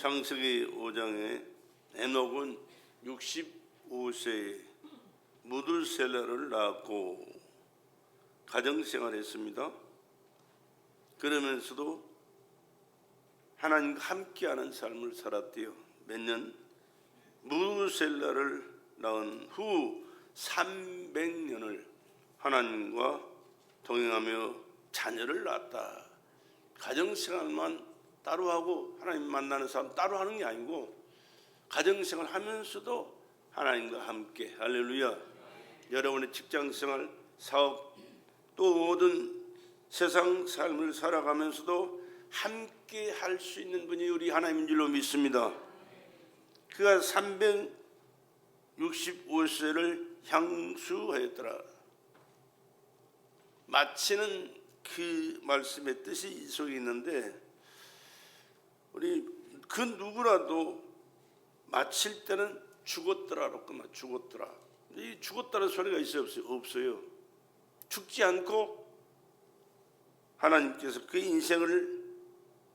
창세기 5장에 에녹은 65세에 무두셀라를 낳았고 가정생활했습니다. 그러면서도 하나님과 함께하는 삶을 살았대요. 몇 년? 무두셀라를 낳은 후 300년을 하나님과 동행하며 자녀를 낳았다. 가정생활만 따로 하고 하나님 만나는 사람 따로 하는 게 아니고 가정생활 하면서도 하나님과 함께. 할렐루야. 여러분의 직장생활, 사업, 또 모든 세상 삶을 살아가면서도 함께 할 수 있는 분이 우리 하나님인 줄로 믿습니다. 그가 365세를 향수하였더라. 마치는 그 말씀의 뜻이 이 속에 있는데, 우리 그 누구라도 마칠 때는 죽었더라로 끝나. 죽었더라. 이 죽었다는 소리가 있어요, 없어요? 없어요. 죽지 않고 하나님께서 그 인생을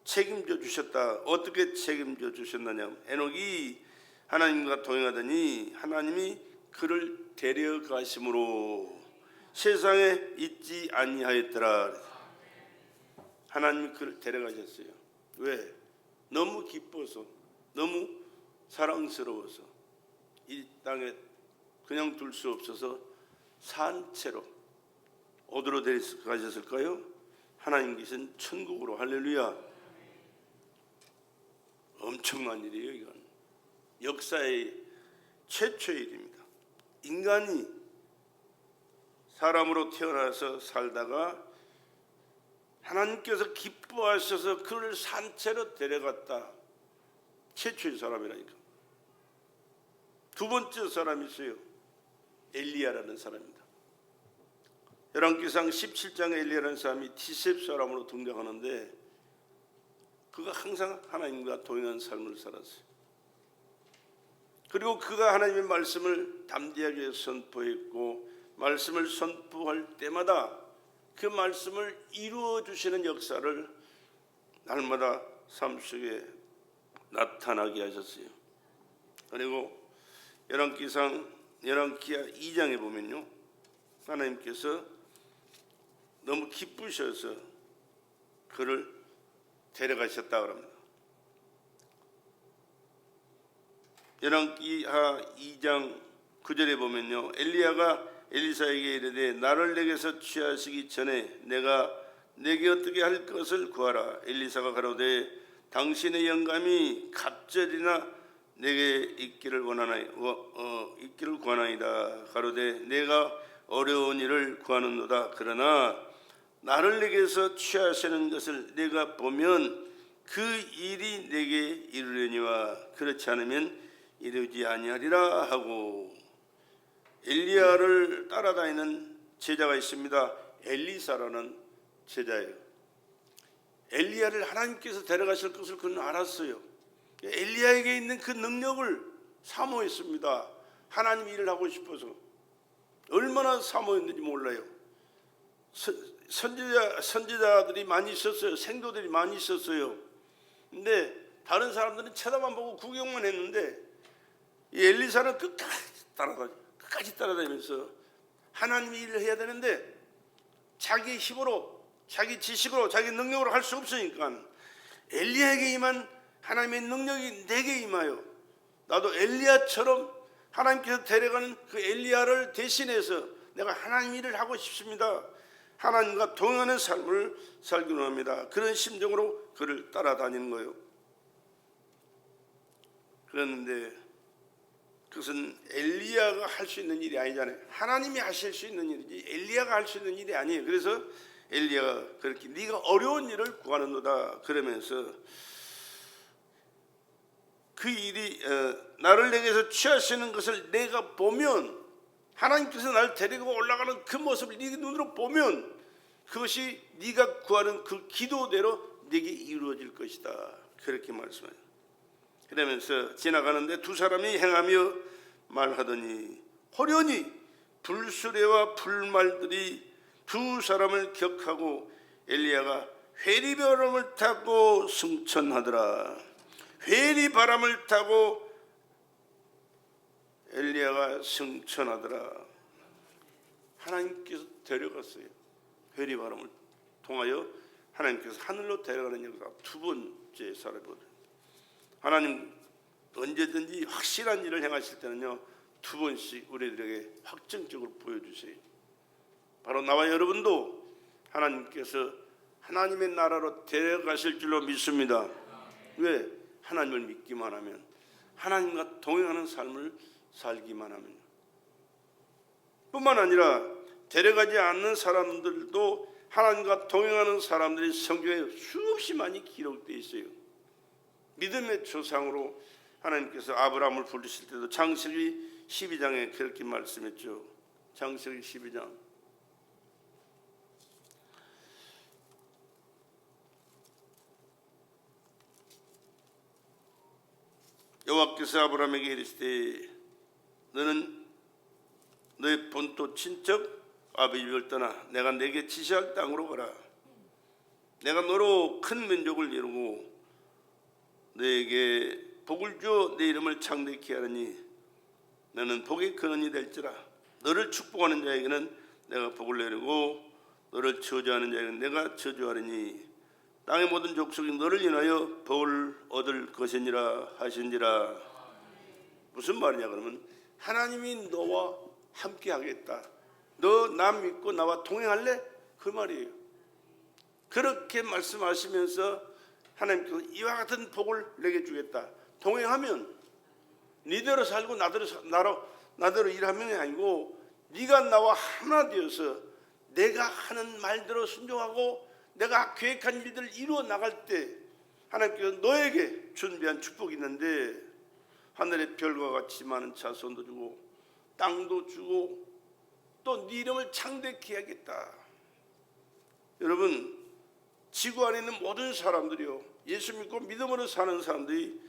책임져 주셨다. 어떻게 책임져 주셨느냐? 에녹이 하나님과 동행하더니 하나님이 그를 데려가심으로 세상에 있지 아니하였더라. 하나님이 그를 데려가셨어요. 왜? 너무 기뻐서, 너무 사랑스러워서 이 땅에 그냥 둘 수 없어서 산채로 어디로 데려가셨을까요? 하나님 계신 천국으로. 할렐루야. 엄청난 일이에요. 이건 역사의 최초의 일입니다. 인간이 사람으로 태어나서 살다가 하나님께서 기뻐하셔서 그를 산채로 데려갔다. 최초의 사람이라니까. 두 번째 사람이 있어요. 엘리야라는 사람입니다. 열왕기상 17장에 엘리야라는 사람이 티셉 사람으로 등장하는데, 그가 항상 하나님과 동행한 삶을 살았어요. 그리고 그가 하나님의 말씀을 담대하게 선포했고, 말씀을 선포할 때마다 그 말씀을 이루어 주시는 역사를 날마다 삶 속에 나타나게 하셨어요. 그리고 열왕기하 2장에 보면요, 하나님께서 너무 기쁘셔서 그를 데려가셨다 그럽니다. 열왕기하 2장 9절에 보면요, 엘리야가 엘리사에게 이르되 나를 내게서 취하시기 전에 내가 내게 어떻게 할 것을 구하라. 엘리사가 가로되 당신의 영감이 갑절이나 내게 있기를 구하나이다. 가로되 내가 어려운 일을 구하는도다. 그러나 나를 내게서 취하시는 것을 내가 보면 그 일이 내게 이르려니와 그렇지 않으면 이루지 아니하리라 하고, 엘리야를 따라다니는 제자가 있습니다. 엘리사라는 제자예요. 엘리야를 하나님께서 데려가실 것을 그는 알았어요. 엘리야에게 있는 그 능력을 사모했습니다. 하나님 일을 하고 싶어서. 얼마나 사모했는지 몰라요. 선지자들이 많이 있었어요. 생도들이 많이 있었어요. 근데 다른 사람들은 쳐다만 보고 구경만 했는데, 이 엘리사는 끝까지 따라다니면서 하나님의 일을 해야 되는데 자기 힘으로, 자기 지식으로, 자기 능력으로 할 수 없으니까 엘리야에게 임한 하나님의 능력이 내게 임하여 나도 엘리야처럼 하나님께서 데려가는 그 엘리야를 대신해서 내가 하나님 일을 하고 싶습니다. 하나님과 동행하는 삶을 살기로 합니다. 그런 심정으로 그를 따라다니는 거예요. 그런데 그것은 엘리야가 할 수 있는 일이 아니잖아요. 하나님이 하실 수 있는 일이지 엘리야가 할 수 있는 일이 아니에요. 그래서 엘리야가 그렇게 네가 어려운 일을 구하는도다 그러면서 그 일이 나를 내게서 취하시는 것을 내가 보면, 하나님께서 나를 데리고 올라가는 그 모습을 네 눈으로 보면 그것이 네가 구하는 그 기도대로 네게 이루어질 것이다. 그렇게 말씀해요. 그러면서 지나가는데 두 사람이 행하며 말하더니 호련히 불수레와 불말들이 두 사람을 격하고 엘리야가 회리벼름을 타고 승천하더라. 회리 바람을 타고 엘리야가 승천하더라. 하나님께서 데려갔어요. 회리 바람을 통하여 하나님께서 하늘로 데려가는 역사 두 번째 살아보거든요. 하나님 언제든지 확실한 일을 행하실 때는요, 두 번씩 우리들에게 확정적으로 보여주세요. 바로 나와 여러분도 하나님께서 하나님의 나라로 데려가실 줄로 믿습니다. 왜? 하나님을 믿기만 하면, 하나님과 동행하는 삶을 살기만 하면. 뿐만 아니라 데려가지 않는 사람들도 하나님과 동행하는 사람들이 성경에 수없이 많이 기록되어 있어요. 믿음의 조상으로 하나님께서 아브라함을 부르실 때도 창세기 12장에 그렇게 말씀했죠. 창세기 12장 여호와께서 아브라함에게 이르시되 너는 너의 본토 친척 아비 집을 떠나 내가 내게 지시할 땅으로 가라. 내가 너로 큰 민족을 이루고 너에게 복을 주어 내 이름을 창대케 하느니 너는 복의 근원이 될지라. 너를 축복하는 자에게는 내가 복을 내리고 너를 저주하는 자에게는 내가 저주하리니 땅의 모든 족속이 너를 인하여 복을 얻을 것이니라 하신지라. 무슨 말이냐 그러면 하나님이 너와 함께 하겠다. 너 나 믿고 나와 동행할래? 그 말이에요. 그렇게 말씀하시면서 하나님께서 이와 같은 복을 내게 주겠다. 동행하면 니대로 살고 나대로 일하면이 아니고 네가 나와 하나 되어서 내가 하는 말대로 순종하고 내가 계획한 일들을 이루어 나갈 때 하나님께서 너에게 준비한 축복이 있는데 하늘의 별과 같이 많은 자손도 주고 땅도 주고 또 네 이름을 창대케 해야겠다. 여러분, 지구 안에 있는 모든 사람들이요, 예수 믿고 믿음으로 사는 사람들이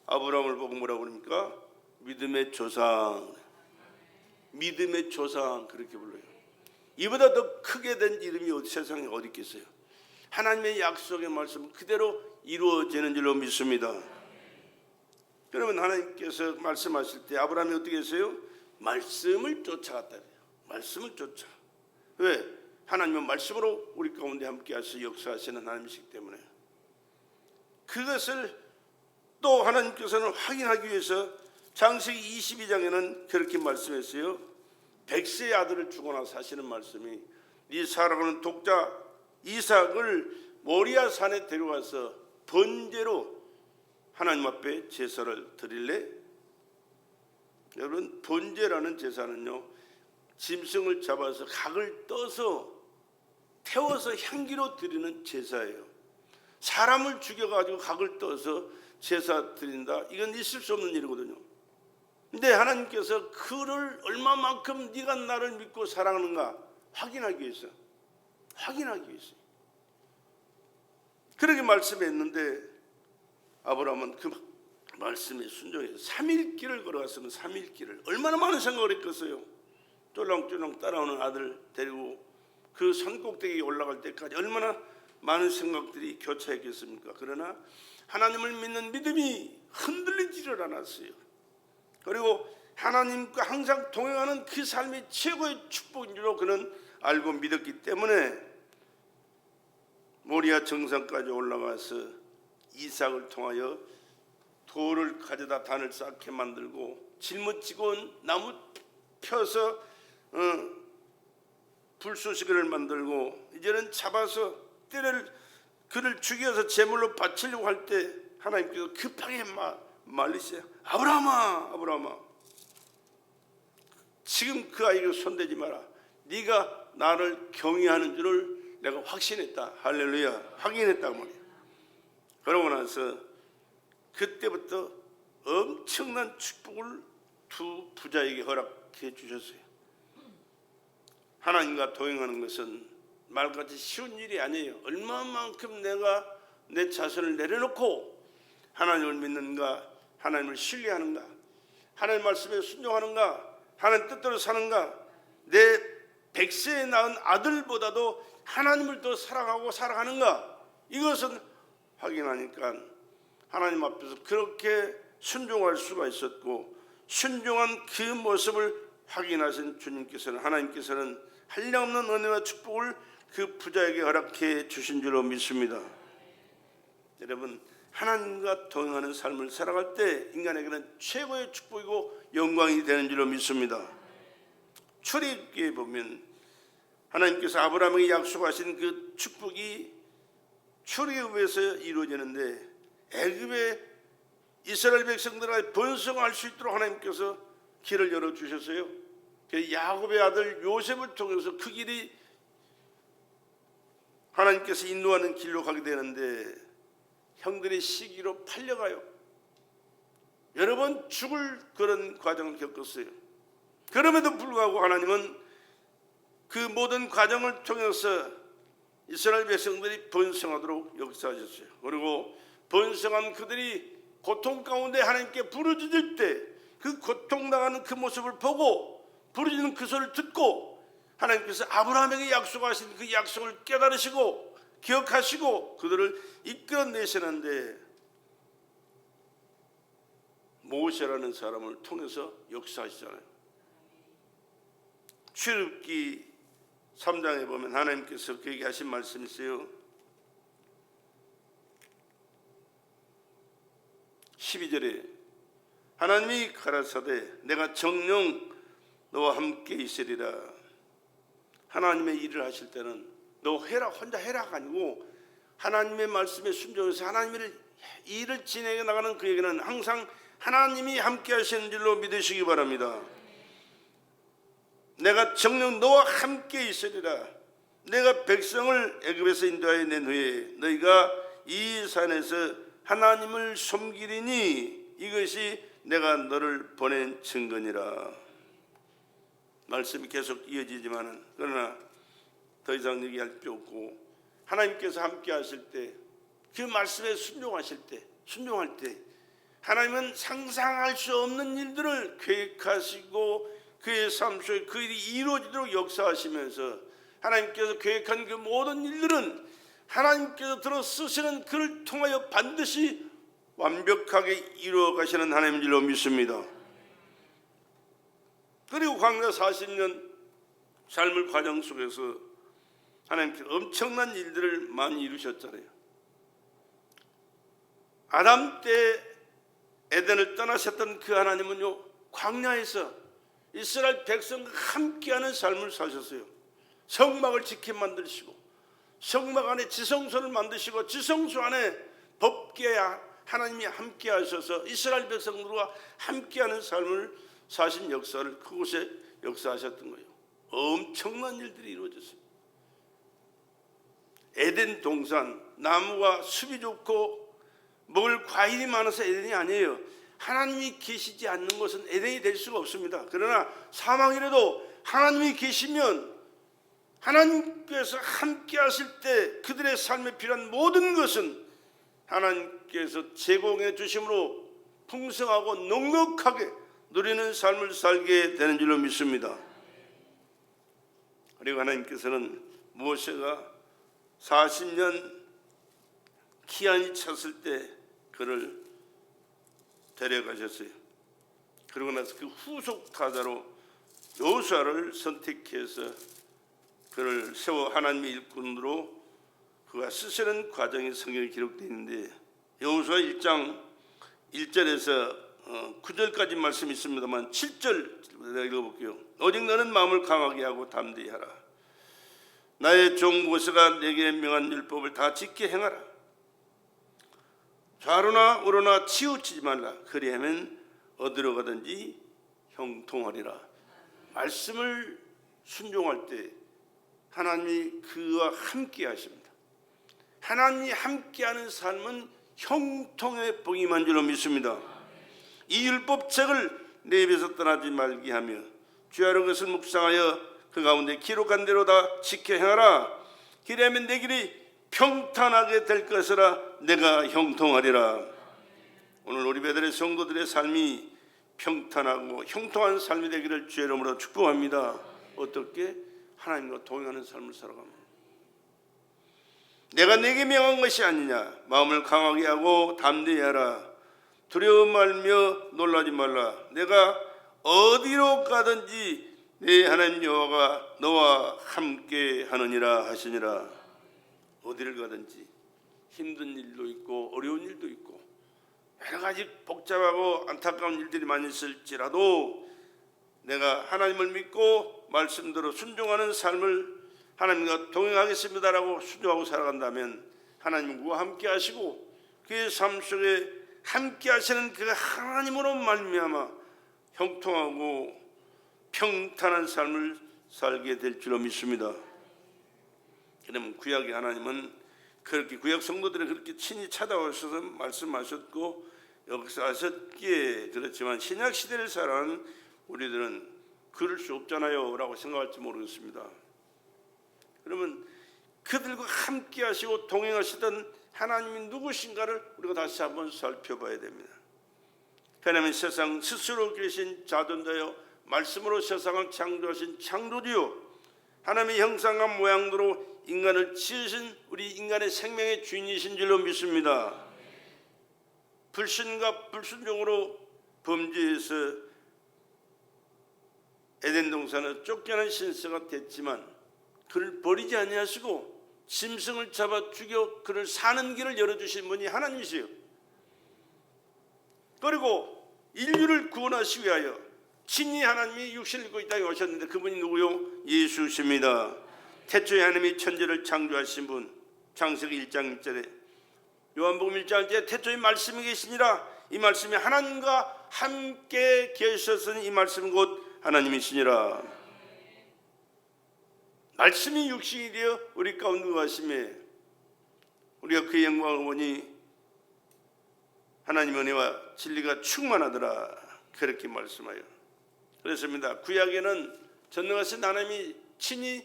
아브라함을 보고 뭐라고 그럽니까? 믿음의 조상, 믿음의 조상 그렇게 불러요. 이보다 더 크게 된 이름이 세상에 어디 있겠어요? 하나님의 약속의 말씀은 그대로 이루어지는 줄로 믿습니다. 그러면 하나님께서 말씀하실 때 아브라함이 어떻게 했어요? 말씀을 쫓아갔다. 말씀을 쫓아. 왜? 하나님은 말씀으로 우리 가운데 함께 하셔서 역사하시는 하나님이시기 때문에. 그것을 또 하나님께서는 확인하기 위해서 창세기 22장에는 그렇게 말씀했어요. 백세의 아들을 주고 나서 하시는 말씀이 네 사랑하는 독자 이삭을 모리아 산에 데려가서 번제로 하나님 앞에 제사를 드릴래? 여러분, 번제라는 제사는요, 짐승을 잡아서 각을 떠서 태워서 향기로 드리는 제사예요. 사람을 죽여가지고 각을 떠서 제사 드린다, 이건 있을 수 없는 일이거든요. 근데 하나님께서 그를 얼마만큼 네가 나를 믿고 사랑하는가 확인하기 위해서 그렇게 말씀했는데 아브라함은 그 말씀에 순종해서 3일길을 걸어갔으면 3일길을 얼마나 많은 생각을 했겠어요. 쫄랑쫄랑 따라오는 아들 데리고 그 산꼭대기에 올라갈 때까지 얼마나 많은 생각들이 교차했겠습니까? 그러나 하나님을 믿는 믿음이 흔들리지를 않았어요. 그리고 하나님과 항상 동행하는 그 삶이 최고의 축복인 줄로 그는 알고 믿었기 때문에 모리아 정상까지 올라가서 이삭을 통하여 돌을 가져다 단을 쌓게 만들고 짊어지고 나무 펴서 불쏘시개를 만들고 이제는 잡아서 그를 죽여서 제물로 바치려고 할 때 하나님께서 급하게 말리세요. 아브라함아, 지금 그 아이에게 손대지 마라. 네가 나를 경외하는 줄을 내가 확신했다. 할렐루야. 확인했다고 말이에요. 그러고 나서 그때부터 엄청난 축복을 두 부자에게 허락해 주셨어요. 하나님과 동행하는 것은 말같이 쉬운 일이 아니에요. 얼마만큼 내가 내 자신을 내려놓고 하나님을 믿는가, 하나님을 신뢰하는가, 하나님 말씀에 순종하는가, 하나님 뜻대로 사는가, 내 백세에 낳은 아들보다도 하나님을 더 사랑하고 살아가는가, 이것은 확인하니까 하나님 앞에서 그렇게 순종할 수가 있었고, 순종한 그 모습을 확인하신 주님께서는, 하나님께서는 한량없는 은혜와 축복을 그 부자에게 허락해 주신 줄로 믿습니다. 여러분, 하나님과 동행하는 삶을 살아갈 때 인간에게는 최고의 축복이고 영광이 되는 줄로 믿습니다. 출애굽기에 보면 하나님께서 아브라함에게 약속하신 그 축복이 출애굽에서 이루어지는데, 애굽의 이스라엘 백성들과 번성할 수 있도록 하나님께서 길을 열어주셨어요. 야곱의 아들 요셉을 통해서 그 길이 하나님께서 인도하는 길로 가게 되는데, 형들이 시기로 팔려가요. 여러 번 죽을 그런 과정을 겪었어요. 그럼에도 불구하고 하나님은 그 모든 과정을 통해서 이스라엘 백성들이 번성하도록 역사하셨어요. 그리고 번성한 그들이 고통 가운데 하나님께 부르짖을 때 그 고통당하는 그 모습을 보고, 부르짖는 그 소리를 듣고 하나님께서 아브라함에게 약속하신 그 약속을 깨달으시고 기억하시고 그들을 이끌어내시는데, 모세라는 사람을 통해서 역사하시잖아요. 출애굽기 3장에 보면 하나님께서 그에게 하신 말씀이 있어요. 12절에 하나님이 가라사대 내가 정녕 너와 함께 있으리라. 하나님의 일을 하실 때는 너 해라, 혼자 해라가 아니고 하나님의 말씀에 순종해서 하나님의 일을 진행해 나가는 그에게는 항상 하나님이 함께 하시는 줄로 믿으시기 바랍니다. 내가 정녕 너와 함께 있으리라. 내가 백성을 애굽에서 인도하여 낸 후에 너희가 이 산에서 하나님을 섬기리니 이것이 내가 너를 보낸 증거니라. 말씀이 계속 이어지지만은, 그러나 더 이상 얘기할 필요 없고, 하나님께서 함께 하실 때, 그 말씀에 순종할 때 하나님은 상상할 수 없는 일들을 계획하시고 그의 삶 속에 그 일이 이루어지도록 역사하시면서, 하나님께서 계획한 그 모든 일들은 하나님께서 들어 쓰시는 그를 통하여 반드시 완벽하게 이루어 가시는 하나님인 줄로 믿습니다. 그리고 광야 40년 삶의 과정 속에서 하나님께서 엄청난 일들을 많이 이루셨잖아요. 아담 때 에덴을 떠나셨던 그 하나님은요, 광야에서 이스라엘 백성과 함께하는 삶을 사셨어요. 성막을 지켜 만드시고, 성막 안에 지성소를 만드시고, 지성소 안에 법궤 하나님이 함께 하셔서 이스라엘 백성들과 함께하는 삶을 사신 역사를 그곳에 역사하셨던 거예요. 엄청난 일들이 이루어졌어요. 에덴 동산, 나무가 숲이 좋고 먹을 과일이 많아서 에덴이 아니에요. 하나님이 계시지 않는 것은 에덴이 될 수가 없습니다. 그러나 사망이라도 하나님이 계시면, 하나님께서 함께 하실 때 그들의 삶에 필요한 모든 것은 하나님께서 제공해 주심으로 풍성하고 넉넉하게 누리는 삶을 살게 되는 줄로 믿습니다. 그리고 하나님께서는 모세가 40년 기한이 찼을 때 그를 데려가셨어요. 그러고 나서 그 후속 타자로 여호수아를 선택해서 그를 세워 하나님의 일꾼으로 그가 쓰시는 과정이 성경에 기록되어 있는데, 여호수아 1장 1절에서 9절까지 말씀이 있습니다만 7절 내가 읽어볼게요. 오직 너는 마음을 강하게 하고 담대히 하라. 나의 종 모세가 내게 명한 율법을 다 지켜 행하라. 좌로나 우로나 치우치지 말라. 그리하면 어디로 가든지 형통하리라. 말씀을 순종할 때 하나님이 그와 함께 하십니다. 하나님이 함께하는 삶은 형통의 복이 임한 줄로 믿습니다. 이 율법책을 내 입에서 떠나지 말게 하며 주야로 것을 묵상하여 그 가운데 기록한 대로 다 지켜 행하라. 그리하면 내 길이 평탄하게 될 것이라. 내가 형통하리라. 오늘 우리 배들의 성도들의 삶이 평탄하고 형통한 삶이 되기를 주의 이름으로 축복합니다. 어떻게? 하나님과 동행하는 삶을 살아갑니다. 내가 네게 명한 것이 아니냐. 마음을 강하게 하고 담대히 하라. 두려워 말며 놀라지 말라. 내가 어디로 가든지 네 하나님 여호와가 너와 함께 하느니라 하시니라. 어디를 가든지 힘든 일도 있고 어려운 일도 있고 여러 가지 복잡하고 안타까운 일들이 많이 있을지라도 내가 하나님을 믿고 말씀대로 순종하는 삶을 하나님과 동행하겠습니다라고 순종하고 살아간다면 하나님은 그와 함께 하시고 그의 삶 속에 함께 하시는 그 하나님으로 말미암아 형통하고 평탄한 삶을 살게 될 줄로 믿습니다. 그러면 구약의 하나님은 그렇게 구약 성도들이 그렇게 친히 찾아오셔서 말씀하셨고 역사하셨기에 그렇지만 신약 시대를 살아가는 우리들은 그럴 수 없잖아요 라고 생각할지 모르겠습니다. 그러면 그들과 함께 하시고 동행하시던 하나님이 누구신가를 우리가 다시 한번 살펴봐야 됩니다. 하나님은 세상 스스로 계신 자존자요 말씀으로 세상을 창조하신 창조주요 하나님의 형상과 모양대로 인간을 지으신 우리 인간의 생명의 주인이신 줄로 믿습니다. 불신과 불순종으로 범죄해서 에덴 동산에 쫓겨난 신세가 됐지만 그를 버리지 아니하시고 짐승을 잡아 죽여 그를 사는 길을 열어주신 분이 하나님이시요. 그리고 인류를 구원하시기 위하여 친히 하나님이 육신을 입고 이 땅에 오셨는데 그분이 누구요? 예수십니다. 태초에 하나님이 천지를 창조하신 분. 창세기 1장 1절에 요한복음 1장 1절에 태초에 말씀이 계시니라. 이 말씀이 하나님과 함께 계셨으니 이 말씀은 곧 하나님이시니라. 말씀이 육신이 되어 우리 가운데 가심에 우리가 그의 영광을 보니 하나님의 은혜와 진리가 충만하더라. 그렇게 말씀하여 그렇습니다. 구약에는 전능하신 하나님이 친히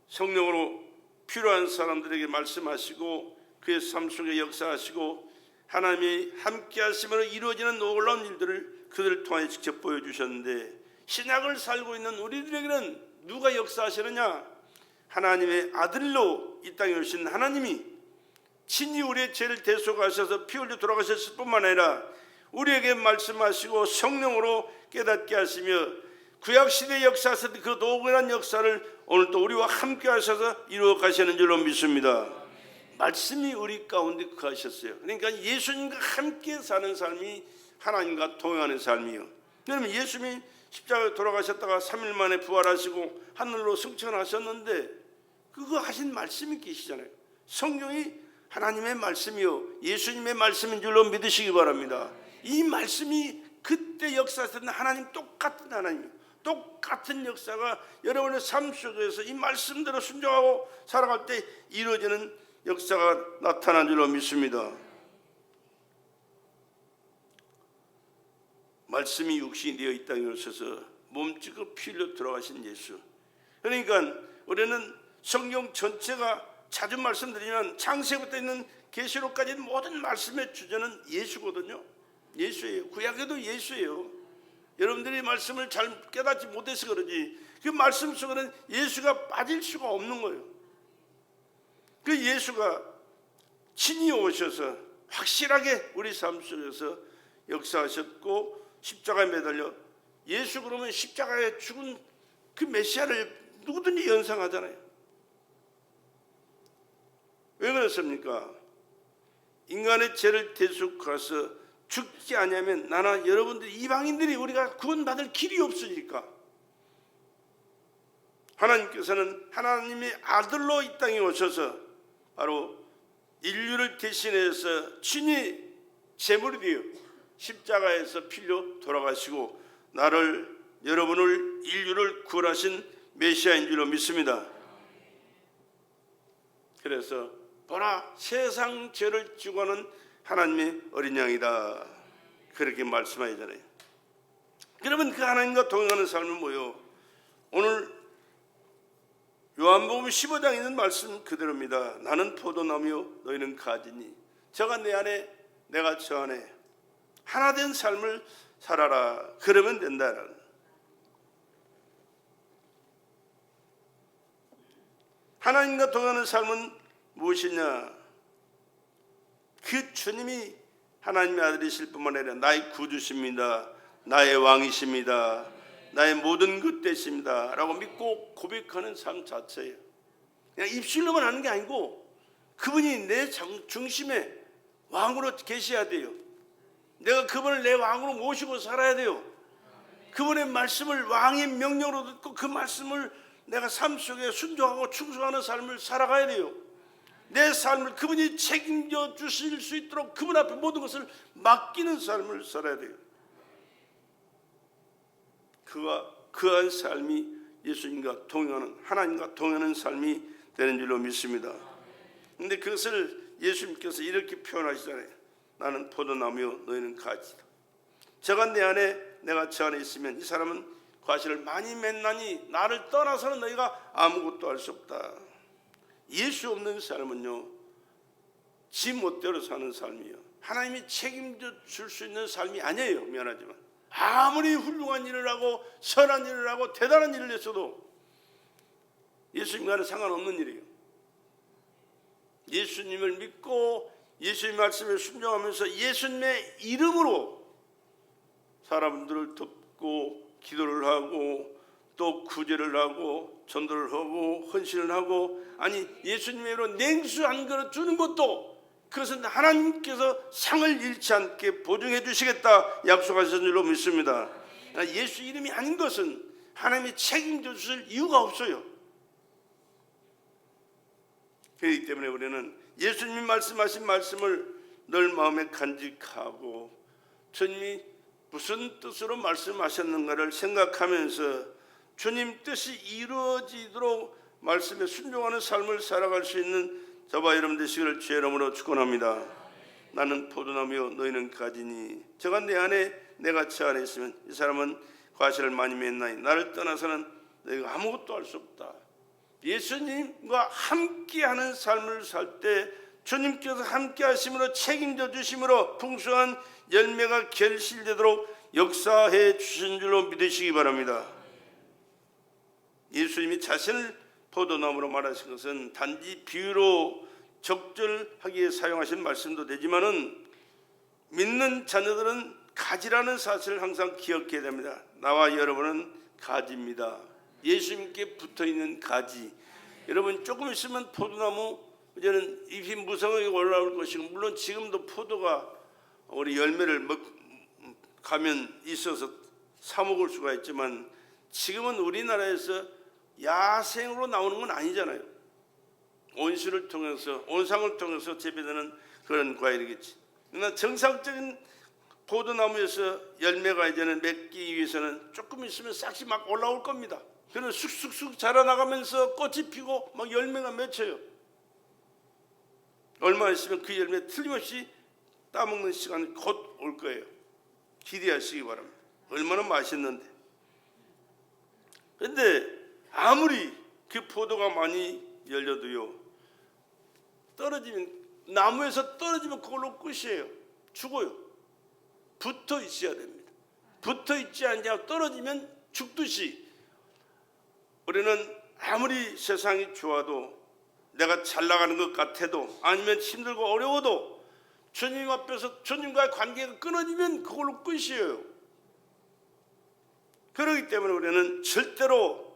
성령으로 필요한 사람들에게 말씀하시고 그의 삶 속에 역사하시고 하나님이 함께 하심으로 이루어지는 놀라운 일들을 그들을 통해 직접 보여주셨는데 신약을 살고 있는 우리들에게는 누가 역사하시느냐? 하나님의 아들로 이 땅에 오신 하나님이 친히 우리의 죄를 대속하셔서 피 흘려 돌아가셨을 뿐만 아니라 우리에게 말씀하시고 성령으로 깨닫게 하시며 구약시대의 역사에서 그 노고한 역사를 오늘 또 우리와 함께 하셔서 이루어 가시는 줄로 믿습니다. 말씀이 우리 가운데 거하셨어요. 그러니까 예수님과 함께 사는 삶이 하나님과 동행하는 삶이요. 그러면 예수님이 십자가에 돌아가셨다가 3일 만에 부활하시고 하늘로 승천하셨는데 그거 하신 말씀이 계시잖아요. 성경이 하나님의 말씀이요 예수님의 말씀인 줄로 믿으시기 바랍니다. 이 말씀이 그때 역사했던 하나님 똑같은 하나님 똑같은 역사가 여러분의 삶 속에서 이 말씀대로 순종하고 살아갈 때 이루어지는 역사가 나타난 줄로 믿습니다. 말씀이 육신이 되어 이 땅에 오셔서 몸짓고 피 흘려 들어가신 예수. 그러니까 우리는 성경 전체가 자주 말씀드리면 창세기부터 있는 계시록까지 모든 말씀의 주제는 예수거든요. 예수예요. 구약에도 예수예요. 여러분들이 말씀을 잘 깨닫지 못해서 그러지 그 말씀 속에는 예수가 빠질 수가 없는 거예요. 그 예수가 친히 오셔서 확실하게 우리 삶 속에서 역사하셨고 십자가에 매달려 예수 그러면 십자가에 죽은 그 메시아를 누구든지 연상하잖아요. 왜 그렇습니까? 인간의 죄를 대속해서 죽지 않으면 나나 여러분들 이방인들이 우리가 구원받을 길이 없으니까 하나님께서는 하나님의 아들로 이 땅에 오셔서 바로 인류를 대신해서 친히 제물이 되어 십자가에서 필려 돌아가시고 나를 여러분을 인류를 구원하신 메시아인 줄로 믿습니다. 그래서 보라 세상 죄를 지고 하는 하나님의 어린 양이다 그렇게 말씀하잖아요. 그러면 그 하나님과 동행하는 삶은 뭐요? 오늘 요한복음 15장에 있는 말씀 그대로입니다. 나는 포도나무요 너희는 가지니 저가 내 안에 내가 저 안에 하나 된 삶을 살아라. 그러면 된다. 하나님과 동행하는 삶은 무엇이냐? 그 주님이 하나님의 아들이실 뿐만 아니라 나의 구주십니다. 나의 왕이십니다. 나의 모든 것 되십니다. 라고 믿고 고백하는 삶 자체예요. 그냥 입술로만 하는 게 아니고 그분이 내 중심에 왕으로 계셔야 돼요. 내가 그분을 내 왕으로 모시고 살아야 돼요. 그분의 말씀을 왕의 명령으로 듣고 그 말씀을 내가 삶 속에 순종하고 충성하는 삶을 살아가야 돼요. 내 삶을 그분이 책임져 주실 수 있도록 그분 앞에 모든 것을 맡기는 삶을 살아야 돼요. 그한 삶이 예수님과 동행하는, 하나님과 동행하는 삶이 되는 줄로 믿습니다. 그런데 그것을 예수님께서 이렇게 표현하시잖아요. 나는 포도나무요 너희는 가지다. 내가 저 안에 있으면 이 사람은 과실을 많이 맺나니 나를 떠나서는 너희가 아무것도 할 수 없다. 예수 없는 삶은요, 지 멋대로 사는 삶이에요. 하나님이 책임져 줄 수 있는 삶이 아니에요. 미안하지만 아무리 훌륭한 일을 하고 선한 일을 하고 대단한 일을 했어도 예수님과는 상관없는 일이에요. 예수님을 믿고 예수님 말씀에 순종하면서 예수님의 이름으로 사람들을 돕고 기도를 하고 또 구제를 하고 전도를 하고 헌신을 하고, 아니 예수님의 이름으로 냉수 한 그릇 주는 것도 그것은 하나님께서 상을 잃지 않게 보증해 주시겠다 약속하신 줄로 믿습니다. 예수 이름이 아닌 것은 하나님이 책임져 주실 이유가 없어요. 그렇기 때문에 우리는 예수님이 말씀하신 말씀을 늘 마음에 간직하고 주님이 무슨 뜻으로 말씀하셨는가를 생각하면서 주님 뜻이 이루어지도록 말씀에 순종하는 삶을 살아갈 수 있는 저와 여러분 되시기를 주의 이름으로 축원합니다. 나는 포도나무요 너희는 가지니 저가 내 안에 내가 저 안에 있으면 이 사람은 과실을 많이 맺나니 나를 떠나서는 너희가 아무것도 할 수 없다. 예수님과 함께하는 삶을 살 때 주님께서 함께 하심으로 책임져 주심으로 풍성한 열매가 결실되도록 역사해 주신 줄로 믿으시기 바랍니다. 예수님이 자신을 포도나무로 말하신 것은 단지 비유로 적절하게 사용하신 말씀도 되지만은 믿는 자녀들은 가지라는 사실을 항상 기억해야 됩니다. 나와 여러분은 가지입니다. 예수님께 붙어있는 가지. 여러분 조금 있으면 포도나무 이제는 잎이 무성하게 올라올 것이고, 물론 지금도 포도가 우리 열매를 가면 있어서 사 먹을 수가 있지만 지금은 우리나라에서 야생으로 나오는 건 아니잖아요. 온실을 통해서 온상을 통해서 재배되는 그런 과일이겠지. 그러나 정상적인 포도나무에서 열매가 이제는 맺기 위해서는 조금 있으면 싹이 막 올라올 겁니다. 그는 쑥쑥쑥 자라나가면서 꽃이 피고 막 열매가 맺혀요. 얼마 있으면 그 열매 틀림없이 따먹는 시간이 곧 올 거예요. 기대하시기 바랍니다. 얼마나 맛있는데. 그런데 아무리 그 포도가 많이 열려도요, 떨어지면, 나무에서 떨어지면 그걸로 끝이에요. 죽어요. 붙어 있어야 됩니다. 붙어 있지 않냐 떨어지면 죽듯이 우리는 아무리 세상이 좋아도, 내가 잘 나가는 것 같아도, 아니면 힘들고 어려워도 주님 앞에서 주님과의 관계가 끊어지면 그걸로 끝이에요. 그렇기 때문에 우리는 절대로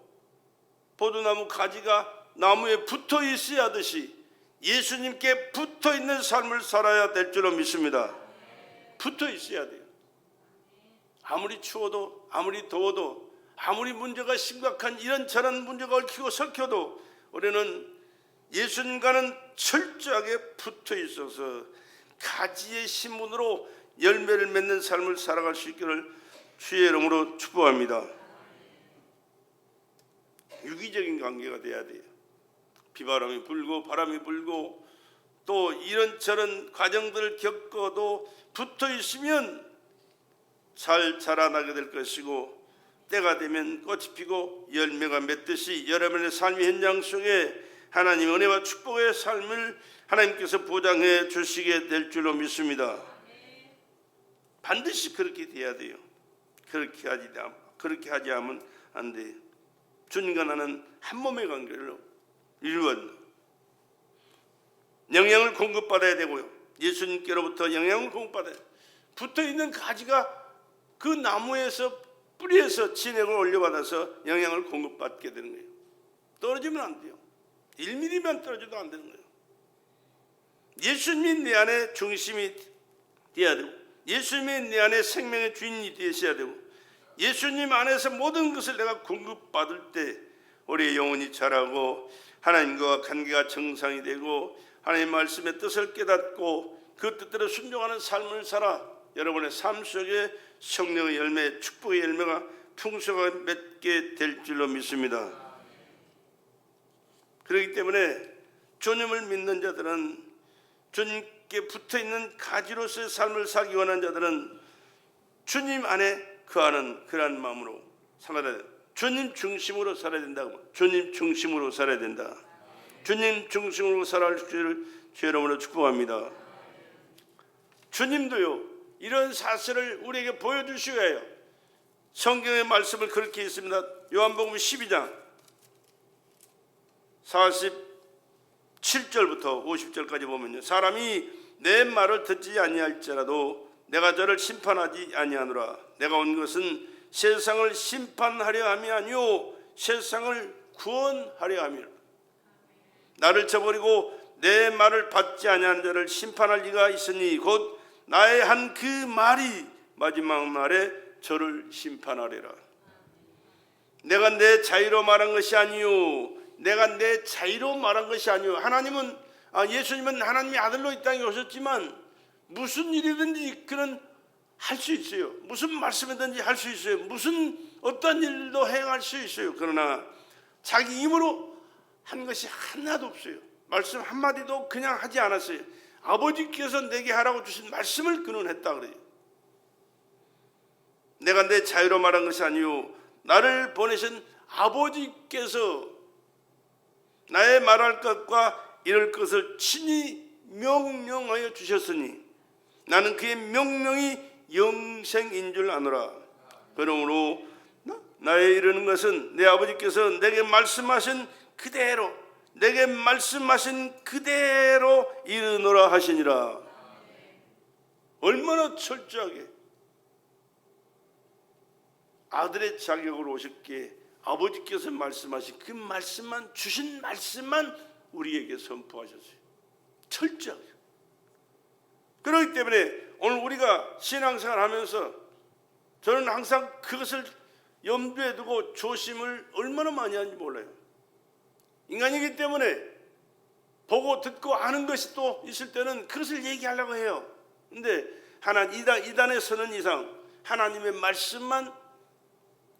포도나무 가지가 나무에 붙어 있어야 하듯이 예수님께 붙어 있는 삶을 살아야 될 줄로 믿습니다. 붙어 있어야 돼요. 아무리 추워도, 아무리 더워도, 아무리 문제가 심각한 이런저런 문제가 얽히고 설켜도 우리는 예수님과는 철저하게 붙어 있어서 가지의 신분으로 열매를 맺는 삶을 살아갈 수 있기를 주의 이름으로 축복합니다. 유기적인 관계가 돼야 돼요. 비바람이 불고 바람이 불고 또 이런저런 과정들을 겪어도 붙어 있으면 잘 자라나게 될 것이고, 때가 되면 꽃이 피고 열매가 맺듯이 여러분의 삶의 현장 속에 하나님의 은혜와 축복의 삶을 하나님께서 보장해 주시게 될 줄로 믿습니다. 반드시 그렇게 돼야 돼요. 그렇게 하지 않으면 안 돼요. 주님과 나는 한 몸의 관계를 이루었다. 영양을 공급받아야 되고요. 예수님께로부터 영양을 공급받아야 돼요. 붙어있는 가지가 그 나무에서 뿌리에서 진액을 올려받아서 영양을 공급받게 되는 거예요. 떨어지면 안 돼요. 1mm만 떨어져도 안 되는 거예요. 예수님이 내 안에 중심이 되어야 되고, 예수님이 내 안에 생명의 주인이 되셔야 되고, 예수님 안에서 모든 것을 내가 공급받을 때 우리의 영혼이 자라고 하나님과 관계가 정상이 되고 하나님 말씀의 뜻을 깨닫고 그 뜻대로 순종하는 삶을 살아 여러분의 삶 속에 성령의 열매, 축복의 열매가 풍성하게 맺게 될 줄로 믿습니다. 그렇기 때문에 주님을 믿는 자들은, 주님께 붙어있는 가지로서의 삶을 살기 원하는 자들은 주님 안에 거하는 그러한 마음으로 살아야 된다. 주님 중심으로 살아야 된다고. 주님 중심으로 살아야 된다. 주님 중심으로 살아갈 줄을 주 여러분으로 축복합니다. 주님도요 이런 사실을 우리에게 보여주시고 해요. 성경의 말씀을 그렇게 있습니다. 요한복음 12장 47절부터 50절까지 보면요, 사람이 내 말을 듣지 아니할지라도 내가 저를 심판하지 아니하노라. 내가 온 것은 세상을 심판하려 함이 아니요 세상을 구원하려 함이라. 나를 저버리고 내 말을 받지 아니하는 자를 심판할 리가 있으니 곧 나의 한 그 말이 마지막 날에 저를 심판하리라. 내가 내 자유로 말한 것이 아니요, 내가 내 자유로 말한 것이 아니요. 하나님은 예수님은 하나님의 아들로 이 땅에 오셨지만 무슨 일이든지 그는 할 수 있어요. 무슨 말씀이든지 할 수 있어요. 무슨 어떤 일도 행할 수 있어요. 그러나 자기 힘으로 한 것이 하나도 없어요. 말씀 한마디도 그냥 하지 않았어요. 아버지께서 내게 하라고 주신 말씀을 그는 했다 그래요. 내가 내 자유로 말한 것이 아니요 나를 보내신 아버지께서 나의 말할 것과 이럴 것을 친히 명령하여 주셨으니 나는 그의 명령이 영생인 줄 아노라. 그러므로 나의 이르는 것은 내 아버지께서 내게 말씀하신 그대로, 내게 말씀하신 그대로 이르노라 하시니라. 얼마나 철저하게 아들의 자격으로 오셨기에 아버지께서 말씀하신 그 말씀만, 주신 말씀만 우리에게 선포하셨어요. 철저하게. 그렇기 때문에 오늘 우리가 신앙생활 하면서 저는 항상 그것을 염두에 두고 조심을 얼마나 많이 하는지 몰라요. 인간이기 때문에 보고 듣고 아는 것이 또 있을 때는 그것을 얘기하려고 해요. 근데 이단에 서는 이상 하나님의 말씀만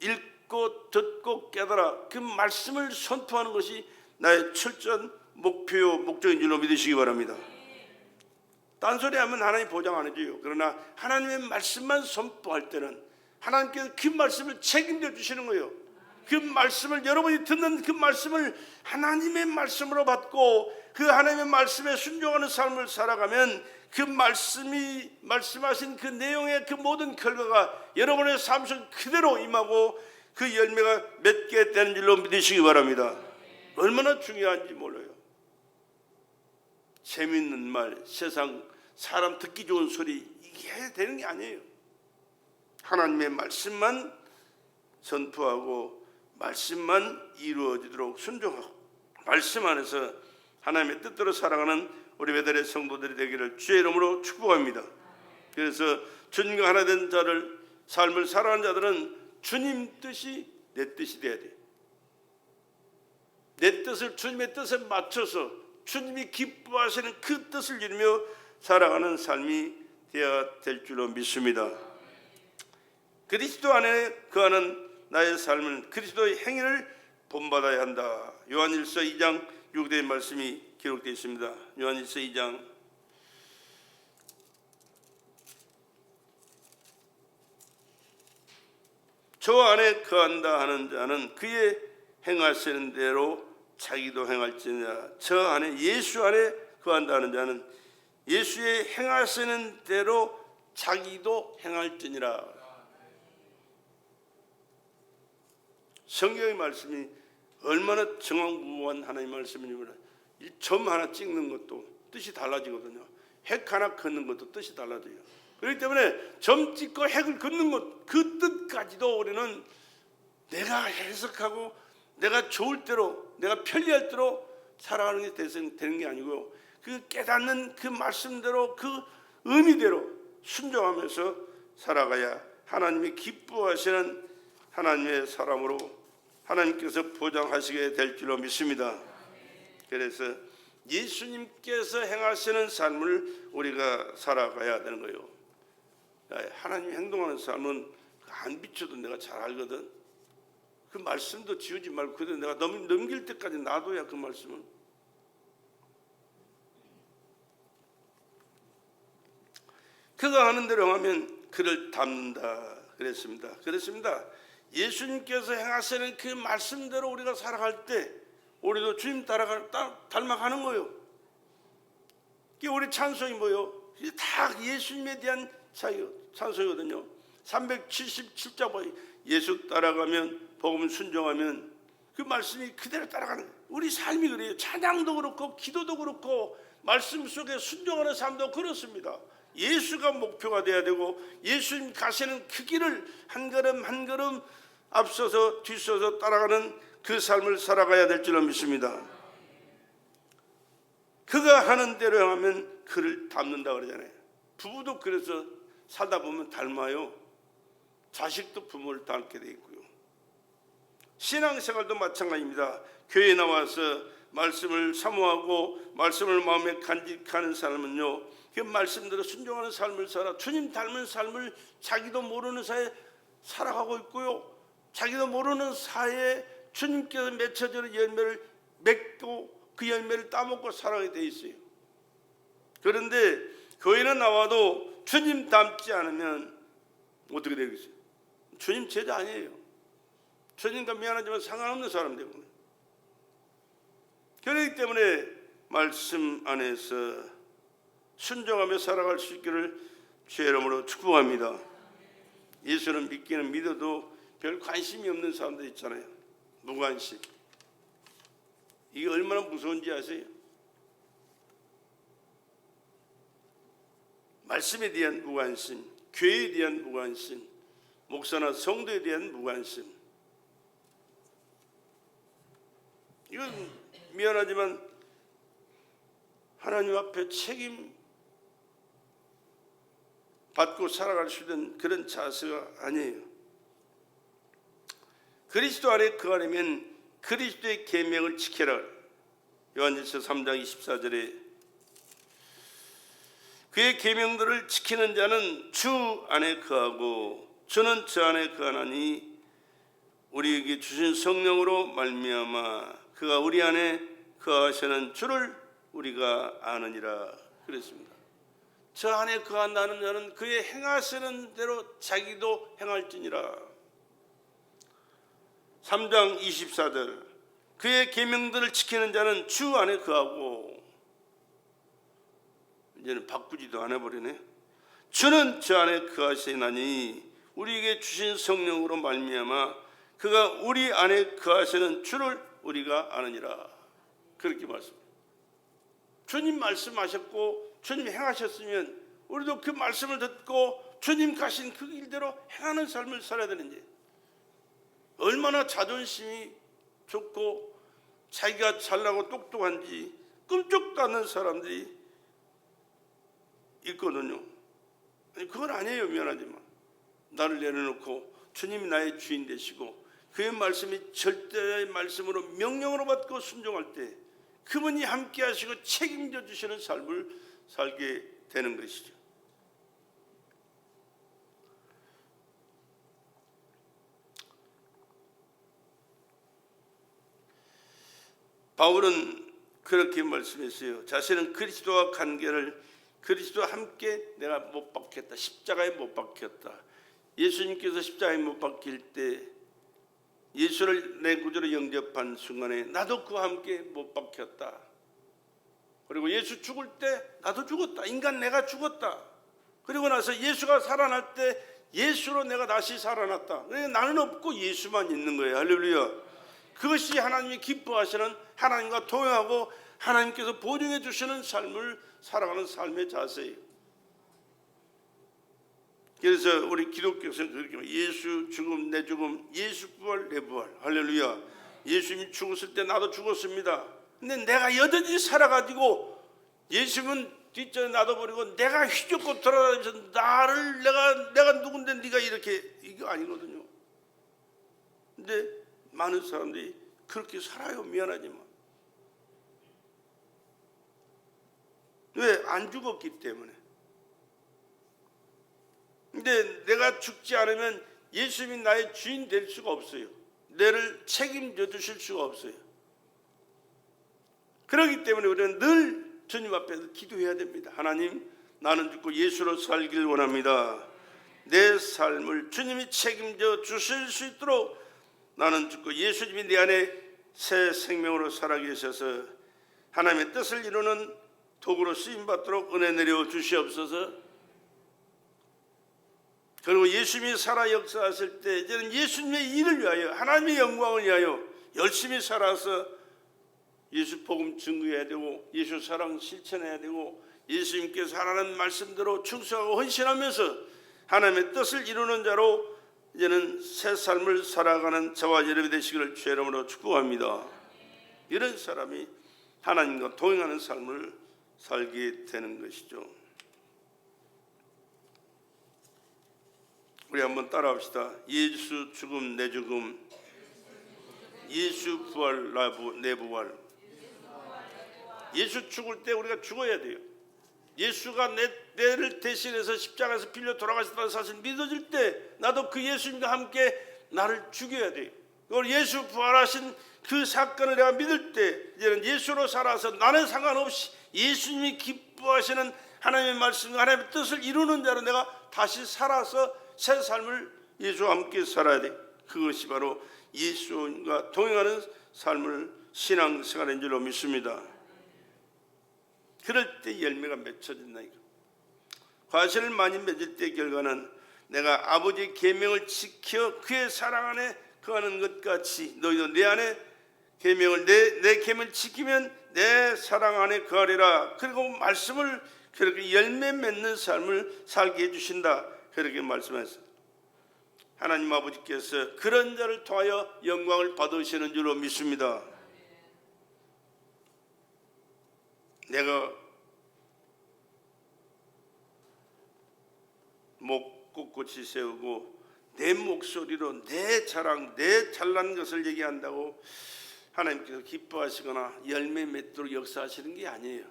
읽고 듣고 깨달아 그 말씀을 선포하는 것이 나의 철저한 목표요 목적인 줄로 믿으시기 바랍니다. 딴소리하면 하나님 보장 안 해줘요. 그러나 하나님의 말씀만 선포할 때는 하나님께서 그 말씀을 책임져 주시는 거예요. 그 말씀을, 여러분이 듣는 그 말씀을 하나님의 말씀으로 받고 그 하나님의 말씀에 순종하는 삶을 살아가면 그 말씀이 말씀하신 그 내용의 그 모든 결과가 여러분의 삶 속 그대로 임하고 그 열매가 맺게 되는 줄로 믿으시기 바랍니다. 얼마나 중요한지 몰라요. 재미있는 말, 세상 사람 듣기 좋은 소리 이게 되는 게 아니에요. 하나님의 말씀만 선포하고 말씀만 이루어지도록 순종하고 말씀 안에서 하나님의 뜻대로 살아가는 우리 배달의 성도들이 되기를 주의 이름으로 축복합니다. 그래서 주님과 하나 된 자를 삶을 살아가는 자들은 주님 뜻이 내 뜻이 돼야 돼. 내 뜻을 주님의 뜻에 맞춰서 주님이 기뻐하시는 그 뜻을 이루며 살아가는 삶이 되어야 될 줄로 믿습니다. 그리스도 안에 거하는 나의 삶은 그리스도의 행위를 본받아야 한다. 요한일서 2장 6대의 말씀이 기록되어 있습니다. 요한일서 2장 저 안에 거한다 하는 자는 그의 행하시는 대로 자기도 행할지니라. 저 안에 예수 안에 거한다 하는 자는 예수의 행하시는 대로 자기도 행할지니라. 성경의 말씀이 얼마나 정확무한 하나님의 말씀인지 몰라요. 점 하나 찍는 것도 뜻이 달라지거든요. 핵 하나 긋는 것도 뜻이 달라져요. 그렇기 때문에 점 찍고 핵을 긋는 것, 그 뜻까지도 우리는 내가 해석하고 내가 좋을 대로, 내가 편리할 대로 살아가는 게 되는 게 아니고, 그 깨닫는 그 말씀대로, 그 의미대로 순종하면서 살아가야 하나님이 기뻐하시는 하나님의 사람으로 하나님께서 보장하시게 될 줄로 믿습니다. 그래서 예수님께서 행하시는 삶을 우리가 살아가야 되는 거예요. 하나님 행동하는 삶은 안 비춰도 내가 잘 알거든. 그 말씀도 지우지 말고 그대로 내가 넘길 때까지 놔둬야 그 말씀은. 그가 하는 대로 하면 그를 닮는다 그랬습니다. 예수님께서 행하시는 그 말씀대로 우리가 살아갈 때 우리도 주님 닮아가는 거예요. 이게 우리 찬송이 뭐예요? 이게 다 예수님에 대한 찬송이거든요. 377장 보니 예수 따라가면, 복음 순종하면 그 말씀이 그대로 따라가는 거예요. 우리 삶이 그래요. 찬양도 그렇고 기도도 그렇고 말씀 속에 순종하는 삶도 그렇습니다. 예수가 목표가 돼야 되고, 예수님 가시는 그 길을 한 걸음 한 걸음 앞서서 뒤서서 따라가는 그 삶을 살아가야 될 줄로 믿습니다. 그가 하는 대로 하면 그를 닮는다 그러잖아요. 부부도 그래서 살다 보면 닮아요. 자식도 부모를 닮게 돼 있고요. 신앙생활도 마찬가지입니다. 교회에 나와서 말씀을 사모하고 말씀을 마음에 간직하는 사람은요, 그 말씀대로 순종하는 삶을 살아 주님 닮은 삶을 자기도 모르는 사이에 살아가고 있고요, 자기도 모르는 사이에 주님께서 맺혀지는 열매를 맺고 그 열매를 따먹고 살아가게 돼 있어요. 그런데 교회는 나와도 주님 닮지 않으면 어떻게 되겠어요? 주님 제자 아니에요. 주님과 미안하지만 상관없는 사람 되거든요. 그렇기 때문에 말씀 안에서 순종하며 살아갈 수 있기를 주의 이름으로 축복합니다. 예수는 믿기는 믿어도 별 관심이 없는 사람들 있잖아요. 무관심. 이게 얼마나 무서운지 아세요? 말씀에 대한 무관심, 교회에 대한 무관심, 목사나 성도에 대한 무관심. 이건 미안하지만 하나님 앞에 책임 받고 살아갈 수 있는 그런 자세가 아니에요. 그리스도 안에 거하려면 그리스도의 계명을 지켜라. 요한일서 3장 24절에 그의 계명들을 지키는 자는 주 안에 거하고 주는 저 안에 거하나니 우리에게 주신 성령으로 말미암아 그가 우리 안에 거하시는 주를 우리가 아느니라 그랬습니다. 저 안에 거한다는 자는 그의 행하시는 대로 자기도 행할지니라. 3장 24절 그의 계명들을 지키는 자는 주 안에 거하고, 이제는 바꾸지도 않아 버리네. 주는 저 안에 거하시나니 우리에게 주신 성령으로 말미암아 그가 우리 안에 거하시는 주를 우리가 아느니라. 그렇게 말씀합니다. 주님 말씀하셨고 주님 행하셨으면 우리도 그 말씀을 듣고 주님 가신 그 길대로 행하는 삶을 살아야 되는지, 얼마나 자존심이 좋고 자기가 잘나고 똑똑한지 끔찍도 않는 사람들이 있거든요. 아니, 그건 아니에요. 미안하지만 나를 내려놓고 주님이 나의 주인 되시고 그의 말씀이 절대의 말씀으로 명령으로 받고 순종할 때 그분이 함께 하시고 책임져 주시는 삶을 살게 되는 것이죠. 바울은 그렇게 말씀했어요. 자신은 그리스도와 관계를, 그리스도와 함께 내가 못 박혔다. 십자가에 못 박혔다. 예수님께서 십자가에 못 박힐 때 예수를 내 구주로 영접한 순간에 나도 그와 함께 못 박혔다. 그리고 예수 죽을 때 나도 죽었다. 인간 내가 죽었다. 그리고 나서 예수가 살아날 때 예수로 내가 다시 살아났다. 나는 없고 예수만 있는 거예요. 할렐루야. 그것이 하나님이 기뻐하시는, 하나님과 동행하고 하나님께서 보증해 주시는 삶을 살아가는 삶의 자세예요. 그래서 우리 기독교에서는 그렇게 말해요. 예수 죽음 내 죽음, 예수 부활 내 부활. 할렐루야. 예수님이 죽었을 때 나도 죽었습니다. 근데 내가 여전히 살아가지고 예수님은 뒷전에 놔둬버리고 내가 휘젓고 돌아다니면서 나를 내가 누군데 네가 이렇게, 이거 아니거든요. 근데 많은 사람들이 그렇게 살아요. 미안하지만. 왜? 안 죽었기 때문에. 근데 내가 죽지 않으면 예수님이 나의 주인 될 수가 없어요. 나를 책임져 주실 수가 없어요. 그렇기 때문에 우리는 늘 주님 앞에서 기도해야 됩니다. 하나님, 나는 죽고 예수로 살길 원합니다. 내 삶을 주님이 책임져 주실 수 있도록 나는 죽고 예수님이 내 안에 새 생명으로 살아계셔서 하나님의 뜻을 이루는 도구로 쓰임받도록 은혜 내려 주시옵소서. 그리고 예수님이 살아 역사하실 때 이제는 예수님의 일을 위하여, 하나님의 영광을 위하여 열심히 살아서 예수 복음 증거해야 되고 예수 사랑 실천해야 되고 예수님께서 하라는 말씀대로 충성하고 헌신하면서 하나님의 뜻을 이루는 자로 이제는 새 삶을 살아가는 저와 여러분이 되시기를 주의 이름으로 축복합니다. 이런 사람이 하나님과 동행하는 삶을 살게 되는 것이죠. 우리 한번 따라합시다. 예수 죽음 내 죽음, 예수 부활 내 부활. 예수 죽을 때 우리가 죽어야 돼요. 예수가 내를 대신해서 십자가에서 빌려 돌아가셨다는 사실 믿어질 때 나도 그 예수님과 함께 나를 죽여야 돼요. 그걸 예수 부활하신 그 사건을 내가 믿을 때 이제는 예수로 살아서 나는 상관없이 예수님이 기뻐하시는 하나님의 말씀과 하나님의 뜻을 이루는 자로 내가 다시 살아서 새 삶을 예수와 함께 살아야 돼. 그것이 바로 예수님과 동행하는 삶을 신앙생활인 줄로 믿습니다. 그럴 때 열매가 맺혀진다니까. 과실을 많이 맺을 때 결과는 내가 아버지의 계명을 지켜 그의 사랑 안에 거하는 것 같이 너희도 내 안에 계명을 내 계명을 지키면 내 사랑 안에 거하리라. 그리고 말씀을 그렇게 열매 맺는 삶을 살게 해주신다. 그렇게 말씀하셨어요. 하나님 아버지께서 그런 자를 통하여 영광을 받으시는 줄로 믿습니다. 내가 목 꼿꼿이 세우고 내 목소리로 내 자랑, 내 잘난 것을 얘기한다고 하나님께서 기뻐하시거나 열매 맺도록 역사하시는 게 아니에요.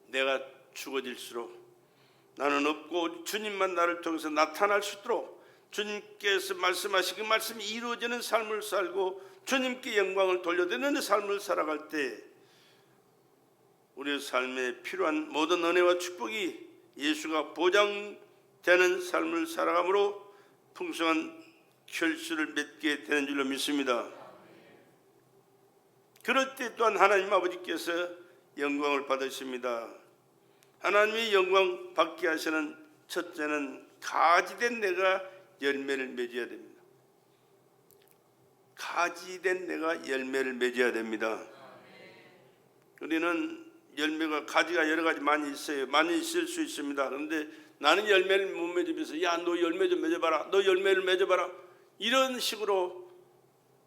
내가 죽어질수록 나는 없고 주님만 나를 통해서 나타날 수 있도록 주님께서 말씀하신 그 말씀이 이루어지는 삶을 살고 주님께 영광을 돌려드리는 삶을 살아갈 때 우리의 삶에 필요한 모든 은혜와 축복이 예수가 보장되는 삶을 살아감으로 풍성한 결실을 맺게 되는 줄로 믿습니다. 그럴 때 또한 하나님 아버지께서 영광을 받으십니다. 하나님의 영광 받게 하시는 첫째는 가지된 내가 열매를 맺어야 됩니다. 가지된 내가 열매를 맺어야 됩니다. 우리는 열매가 가지가 여러 가지 많이 있어요. 많이 있을 수 있습니다. 그런데 나는 열매를 못 맺으면서 야, 너 열매 좀 맺어봐라. 너 열매를 맺어봐라. 이런 식으로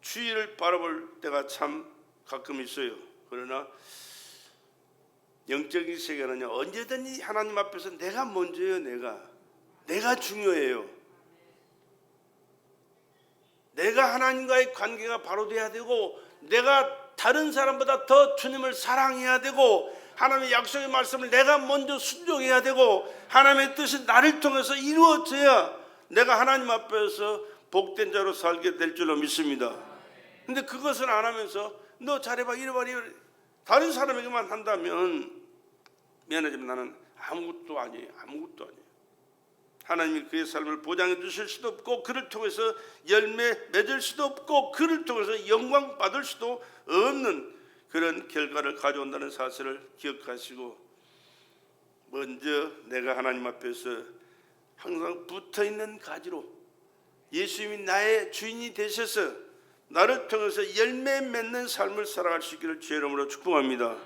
주위를 바라볼 때가 참 가끔 있어요. 그러나 영적인 세계는요, 언제든지 하나님 앞에서 내가 먼저예요. 내가 중요해요. 내가 하나님과의 관계가 바로 돼야 되고 내가 다른 사람보다 더 주님을 사랑해야 되고 하나님의 약속의 말씀을 내가 먼저 순종해야 되고 하나님의 뜻이 나를 통해서 이루어져야 내가 하나님 앞에서 복된 자로 살게 될 줄로 믿습니다. 근데 그것을 안 하면서 너 잘해봐 이래봐 다른 사람에게만 한다면 미안하지만 나는 아무것도 아니에요. 하나님이 그의 삶을 보장해 주실 수도 없고 그를 통해서 열매 맺을 수도 없고 그를 통해서 영광 받을 수도 없는 그런 결과를 가져온다는 사실을 기억하시고 먼저 내가 하나님 앞에서 항상 붙어있는 가지로 예수님이 나의 주인이 되셔서 나를 통해서 열매 맺는 삶을 살아갈 수 있기를 주의 이름으로 축복합니다.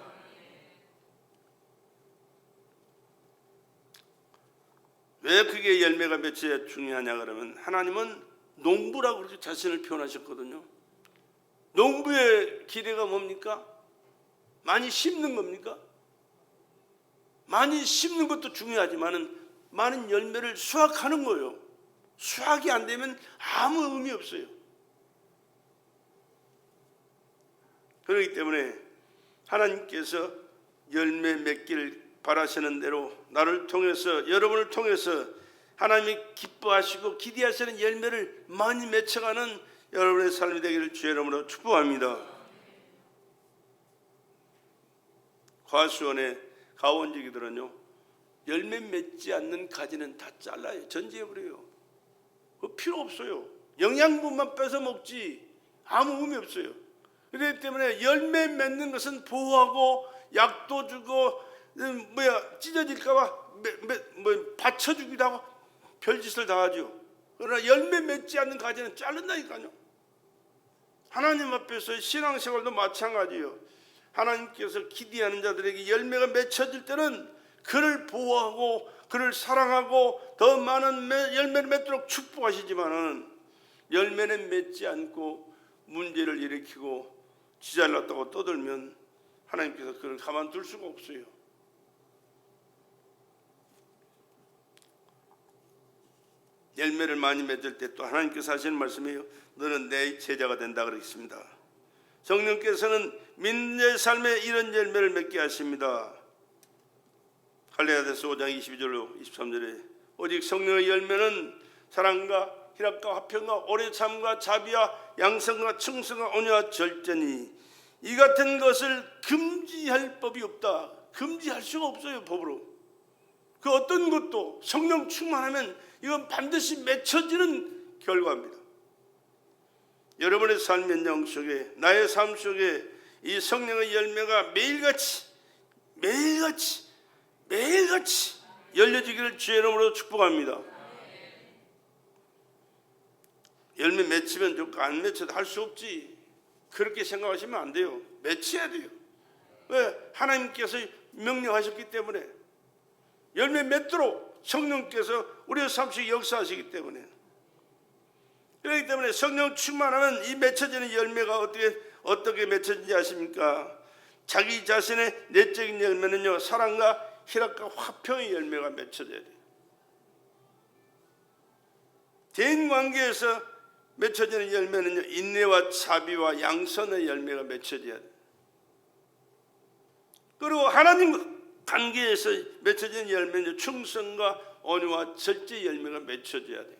왜 그게 열매가 맺혀야 중요하냐 그러면 하나님은 농부라고 그렇게 자신을 표현하셨거든요. 농부의 기대가 뭡니까? 많이 심는 겁니까? 많이 심는 것도 중요하지만은 많은 열매를 수확하는 거예요. 수확이 안 되면 아무 의미 없어요. 그렇기 때문에 하나님께서 열매 맺기를 바라시는 대로 나를 통해서 여러분을 통해서 하나님이 기뻐하시고 기대하시는 열매를 많이 맺혀가는 여러분의 삶이 되기를 주의 이름으로 축복합니다. 과수원의 가원지기들은요, 열매 맺지 않는 가지는 다 잘라요. 전지해버려요. 그 필요 없어요. 영양분만 뺏어 먹지 아무 의미 없어요. 그렇기 때문에 열매 맺는 것은 보호하고 약도 주고 찢어질까봐 받쳐주기도 하고 별짓을 다 하죠. 그러나 열매 맺지 않는 가지는 자른다니까요. 하나님 앞에서 신앙생활도 마찬가지예요. 하나님께서 기대하는 자들에게 열매가 맺혀질 때는 그를 보호하고 그를 사랑하고 더 많은 열매를 맺도록 축복하시지만은 열매는 맺지 않고 문제를 일으키고 지잘났다고 떠들면 하나님께서 그를 가만둘 수가 없어요. 열매를 많이 맺을 때 또 하나님께서 하시는 말씀이에요. 너는 내 제자가 된다 그러겠습니다. 성령께서는 믿는 삶에 이런 열매를 맺게 하십니다. 갈라디아서 5장 22절로 23절에 오직 성령의 열매는 사랑과 희락과 화평과 오래 참과 자비와 양성과 충성과 온유와 절제니 이 같은 것을 금지할 법이 없다. 금지할 수가 없어요. 법으로. 그 어떤 것도 성령 충만하면 이건 반드시 맺혀지는 결과입니다. 여러분의 삶 현장 속에 나의 삶 속에 이 성령의 열매가 매일같이 열려지기를 주의 이름으로 축복합니다. 열매 맺히면 좋고 안 맺혀도 할 수 없지. 그렇게 생각하시면 안 돼요. 맺혀야 돼요. 왜? 하나님께서 명령하셨기 때문에 열매 맺도록 성령께서 우리의 삶 속에 역사하시기 때문에 그렇기 때문에 성령 충만하면 이 맺혀지는 열매가 어떻게 맺혀지는지 아십니까? 자기 자신의 내적인 열매는요, 사랑과 희락과 화평의 열매가 맺혀져야 돼요. 대인관계에서 맺혀지는 열매는요, 인내와 자비와 양선의 열매가 맺혀져야 돼요. 그리고 하나님과 관계에서 맺혀지는 열매는 충성과 온유와 절제의 열매가 맺혀져야 돼요.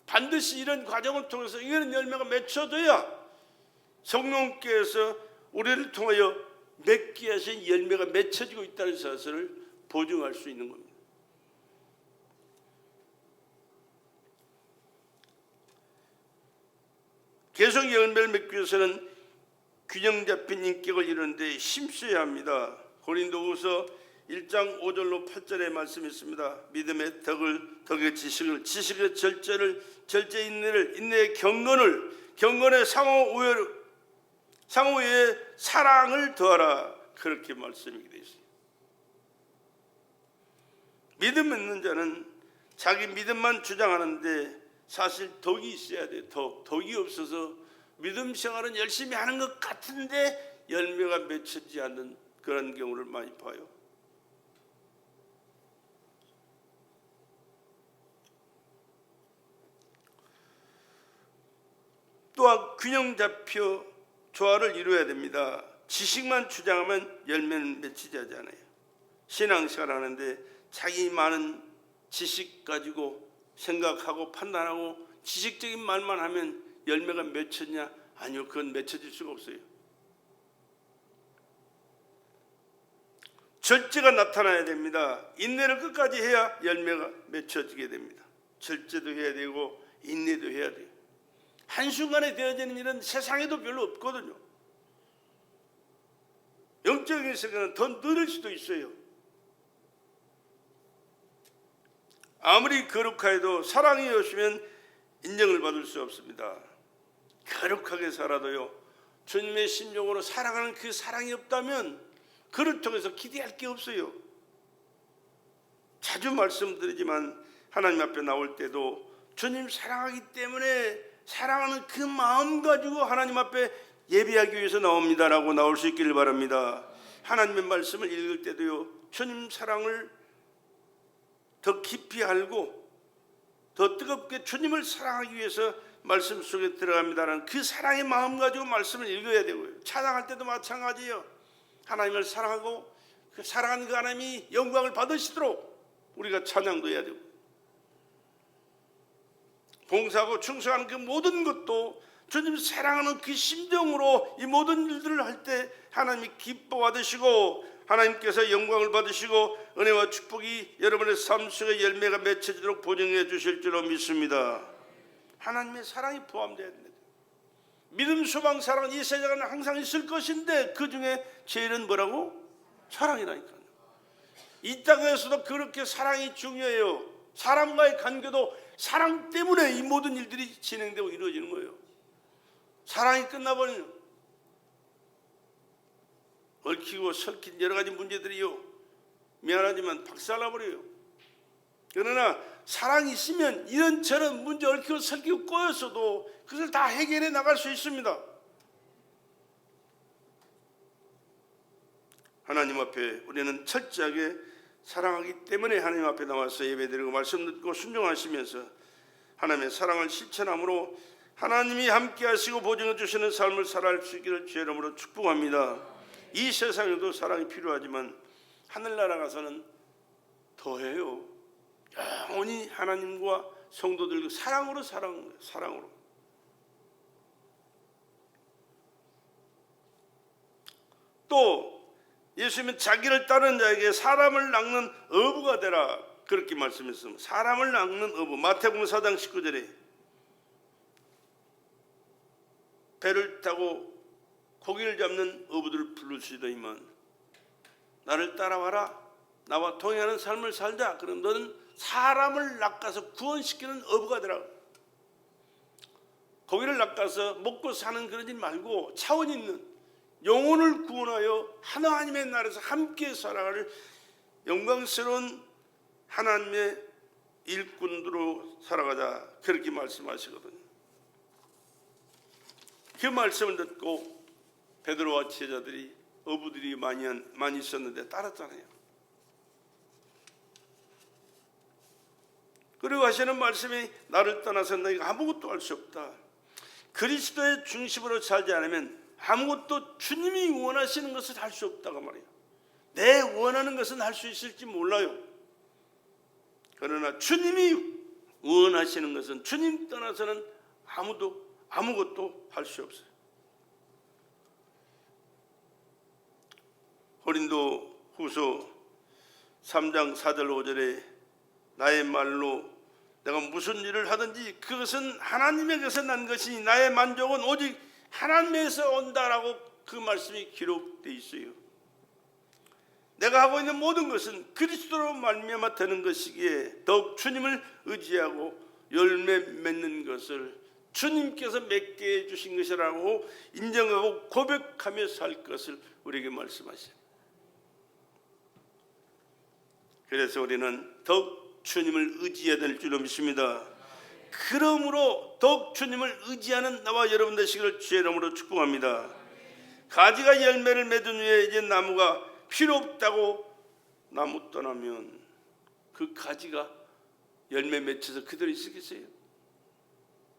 반드시 이런 과정을 통해서 이런 열매가 맺혀져야 성령께서 우리를 통하여 맺게 하신 열매가 맺혀지고 있다는 사실을 보증할 수 있는 겁니다. 계속 열매를 맺기 위해서는 균형 잡힌 인격을 이루는데 힘써야 합니다. 고린도후서 1장 5절로 8절의 말씀이 있습니다. 믿음의 덕의 지식을, 지식의 절제를, 절제의 인내를, 인내의 경건을, 경건의 상호의 사랑을 더하라. 그렇게 말씀이 되어 있습니다. 믿음 있는 자는 자기 믿음만 주장하는데 사실 덕이 있어야 돼요. 덕이 없어서 믿음 생활은 열심히 하는 것 같은데 열매가 맺히지 않는 그런 경우를 많이 봐요. 또한 균형 잡혀 조화를 이루어야 됩니다. 지식만 주장하면 열매는 맺히지 않아요. 신앙생활 하는데 자기 많은 지식 가지고 생각하고 판단하고 지식적인 말만 하면 열매가 맺혔냐? 아니요, 그건 맺혀질 수가 없어요. 절제가 나타나야 됩니다. 인내를 끝까지 해야 열매가 맺혀지게 됩니다. 절제도 해야 되고 인내도 해야 돼요. 한순간에 되어지는 일은 세상에도 별로 없거든요. 영적인 세계는 더 느릴 수도 있어요. 아무리 거룩하여도 사랑이 없으면 인정을 받을 수 없습니다. 거룩하게 살아도요, 주님의 심정으로 사랑하는 그 사랑이 없다면 그를 통해서 기대할 게 없어요. 자주 말씀드리지만 하나님 앞에 나올 때도 주님 사랑하기 때문에 사랑하는 그 마음 가지고 하나님 앞에 예배하기 위해서 나옵니다라고 나올 수 있기를 바랍니다. 하나님의 말씀을 읽을 때도요, 주님 사랑을 더 깊이 알고 더 뜨겁게 주님을 사랑하기 위해서 말씀 속에 들어갑니다라는 그 사랑의 마음 가지고 말씀을 읽어야 되고요. 찬양할 때도 마찬가지예요. 하나님을 사랑하고 그 사랑하는 그 하나님이 영광을 받으시도록 우리가 찬양도 해야 되고, 봉사하고 충성하는 그 모든 것도 주님 사랑하는 그 심정으로 이 모든 일들을 할 때 하나님이 기뻐 받으시고 하나님께서 영광을 받으시고 은혜와 축복이 여러분의 삶 속에 열매가 맺혀지도록 보증해 주실 줄로 믿습니다. 하나님의 사랑이 포함되어야 됩니다. 믿음, 소망, 사랑은 이 세상에는 항상 있을 것인데 그 중에 제일은 뭐라고? 사랑이라니까요. 이 땅에서도 그렇게 사랑이 중요해요. 사람과의 관계도 사랑 때문에 이 모든 일들이 진행되고 이루어지는 거예요. 사랑이 끝나버리면 얽히고 설킨 여러 가지 문제들이요, 미안하지만 박살나버려요. 그러나 사랑이 있으면 이런저런 문제 얽히고 설키고 꼬였어도 그것을 다 해결해 나갈 수 있습니다. 하나님 앞에 우리는 철저하게 사랑하기 때문에 하나님 앞에 나와서 예배드리고 말씀 듣고 순종하시면서 하나님의 사랑을 실천함으로 하나님이 함께 하시고 보증해 주시는 삶을 살아갈 수 있기를 주의 이름으로 축복합니다. 이 세상에도 사랑이 필요하지만 하늘나라 가서는 더해요. 영원히 하나님과 성도들 사랑으로 사랑으로. 또 예수님은 자기를 따르는 자에게 사람을 낚는 어부가 되라 그렇게 말씀했습니다. 사람을 낚는 어부. 마태복음 4장 19절에 배를 타고 고기를 잡는 어부들을 부르시더니만 나를 따라와라. 나와 동행하는 삶을 살자. 그럼 너는 사람을 낚아서 구원시키는 어부가 되라. 고기를 낚아서 먹고 사는 그러지 말고 차원 있는 영혼을 구원하여 하나님의 나라에서 함께 살아갈 영광스러운 하나님의 일꾼으로 살아가자 그렇게 말씀하시거든요. 그 말씀을 듣고 베드로와 제자들이 어부들이 많이 있었는데 따랐잖아요. 그리고 하시는 말씀이 나를 떠나서 너희가 아무것도 할 수 없다. 그리스도의 중심으로 살지 않으면 아무것도 주님이 원하시는 것을 할 수 없다고 말해요. 내 원하는 것은 할 수 있을지 몰라요. 그러나 주님이 원하시는 것은 주님 떠나서는 아무것도 할 수 없어요. 고린도 후서 3장 4절 5절에 나의 말로 내가 무슨 일을 하든지 그것은 하나님에게서 난 것이니 나의 만족은 오직 하나님에서 온다라고 그 말씀이 기록되어 있어요. 내가 하고 있는 모든 것은 그리스도로 말미암아 되는 것이기에 더욱 주님을 의지하고 열매 맺는 것을 주님께서 맺게 해주신 것이라고 인정하고 고백하며 살 것을 우리에게 말씀하셔요. 그래서 우리는 더욱 주님을 의지해야 될 줄로 믿습니다. 그러므로 더욱 주님을 의지하는 나와 여러분 되시기를 주의 이름으로 축복합니다. 가지가 열매를 맺은 후에 이제 나무가 필요 없다고 나무 떠나면 그 가지가 열매 맺혀서 그대로 있겠어요?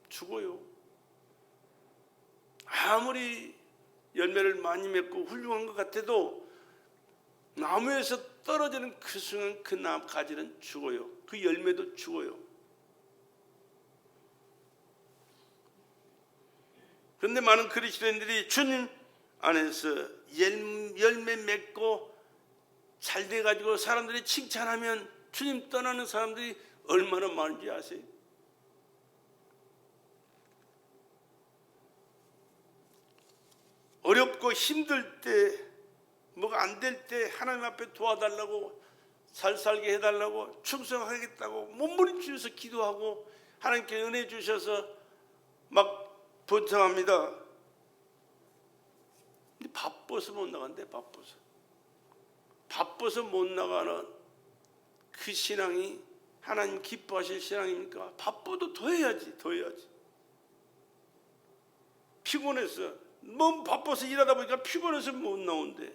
죽어요. 아무리 열매를 많이 맺고 훌륭한 것 같아도 나무에서 떨어지는 그 순간 그 가지는 죽어요. 그 열매도 죽어요. 그런데 많은 그리스도인들이 주님 안에서 열매 맺고 잘 돼가지고 사람들이 칭찬하면 주님 떠나는 사람들이 얼마나 많은지 아세요? 어렵고 힘들 때 뭐가 안 될 때 하나님 앞에 도와달라고 잘 살게 해달라고 충성하겠다고 몸부림치면서 기도하고 하나님께 은혜 주셔서 막 번창합니다. 근데 바빠서 못 나간대. 바빠서 못 나가는 그 신앙이 하나님 기뻐하실 신앙입니까? 바빠도 더 해야지. 피곤해서 너무 바빠서 일하다 보니까 피곤해서 못 나온대.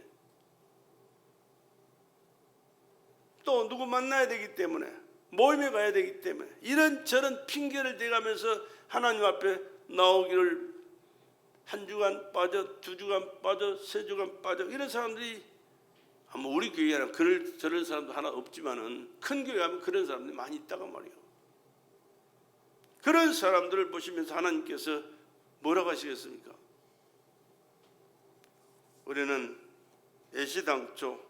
또 누구 만나야 되기 때문에, 모임에 가야 되기 때문에 이런저런 핑계를 대가면서 하나님 앞에 나오기를 한 주간 빠져, 두 주간 빠져, 세 주간 빠져, 이런 사람들이 아마 우리 교회에는 저런 사람도 하나 없지만은 큰 교회 가면 그런 사람들이 많이 있다고 말이에요. 그런 사람들을 보시면서 하나님께서 뭐라고 하시겠습니까? 우리는 애시당초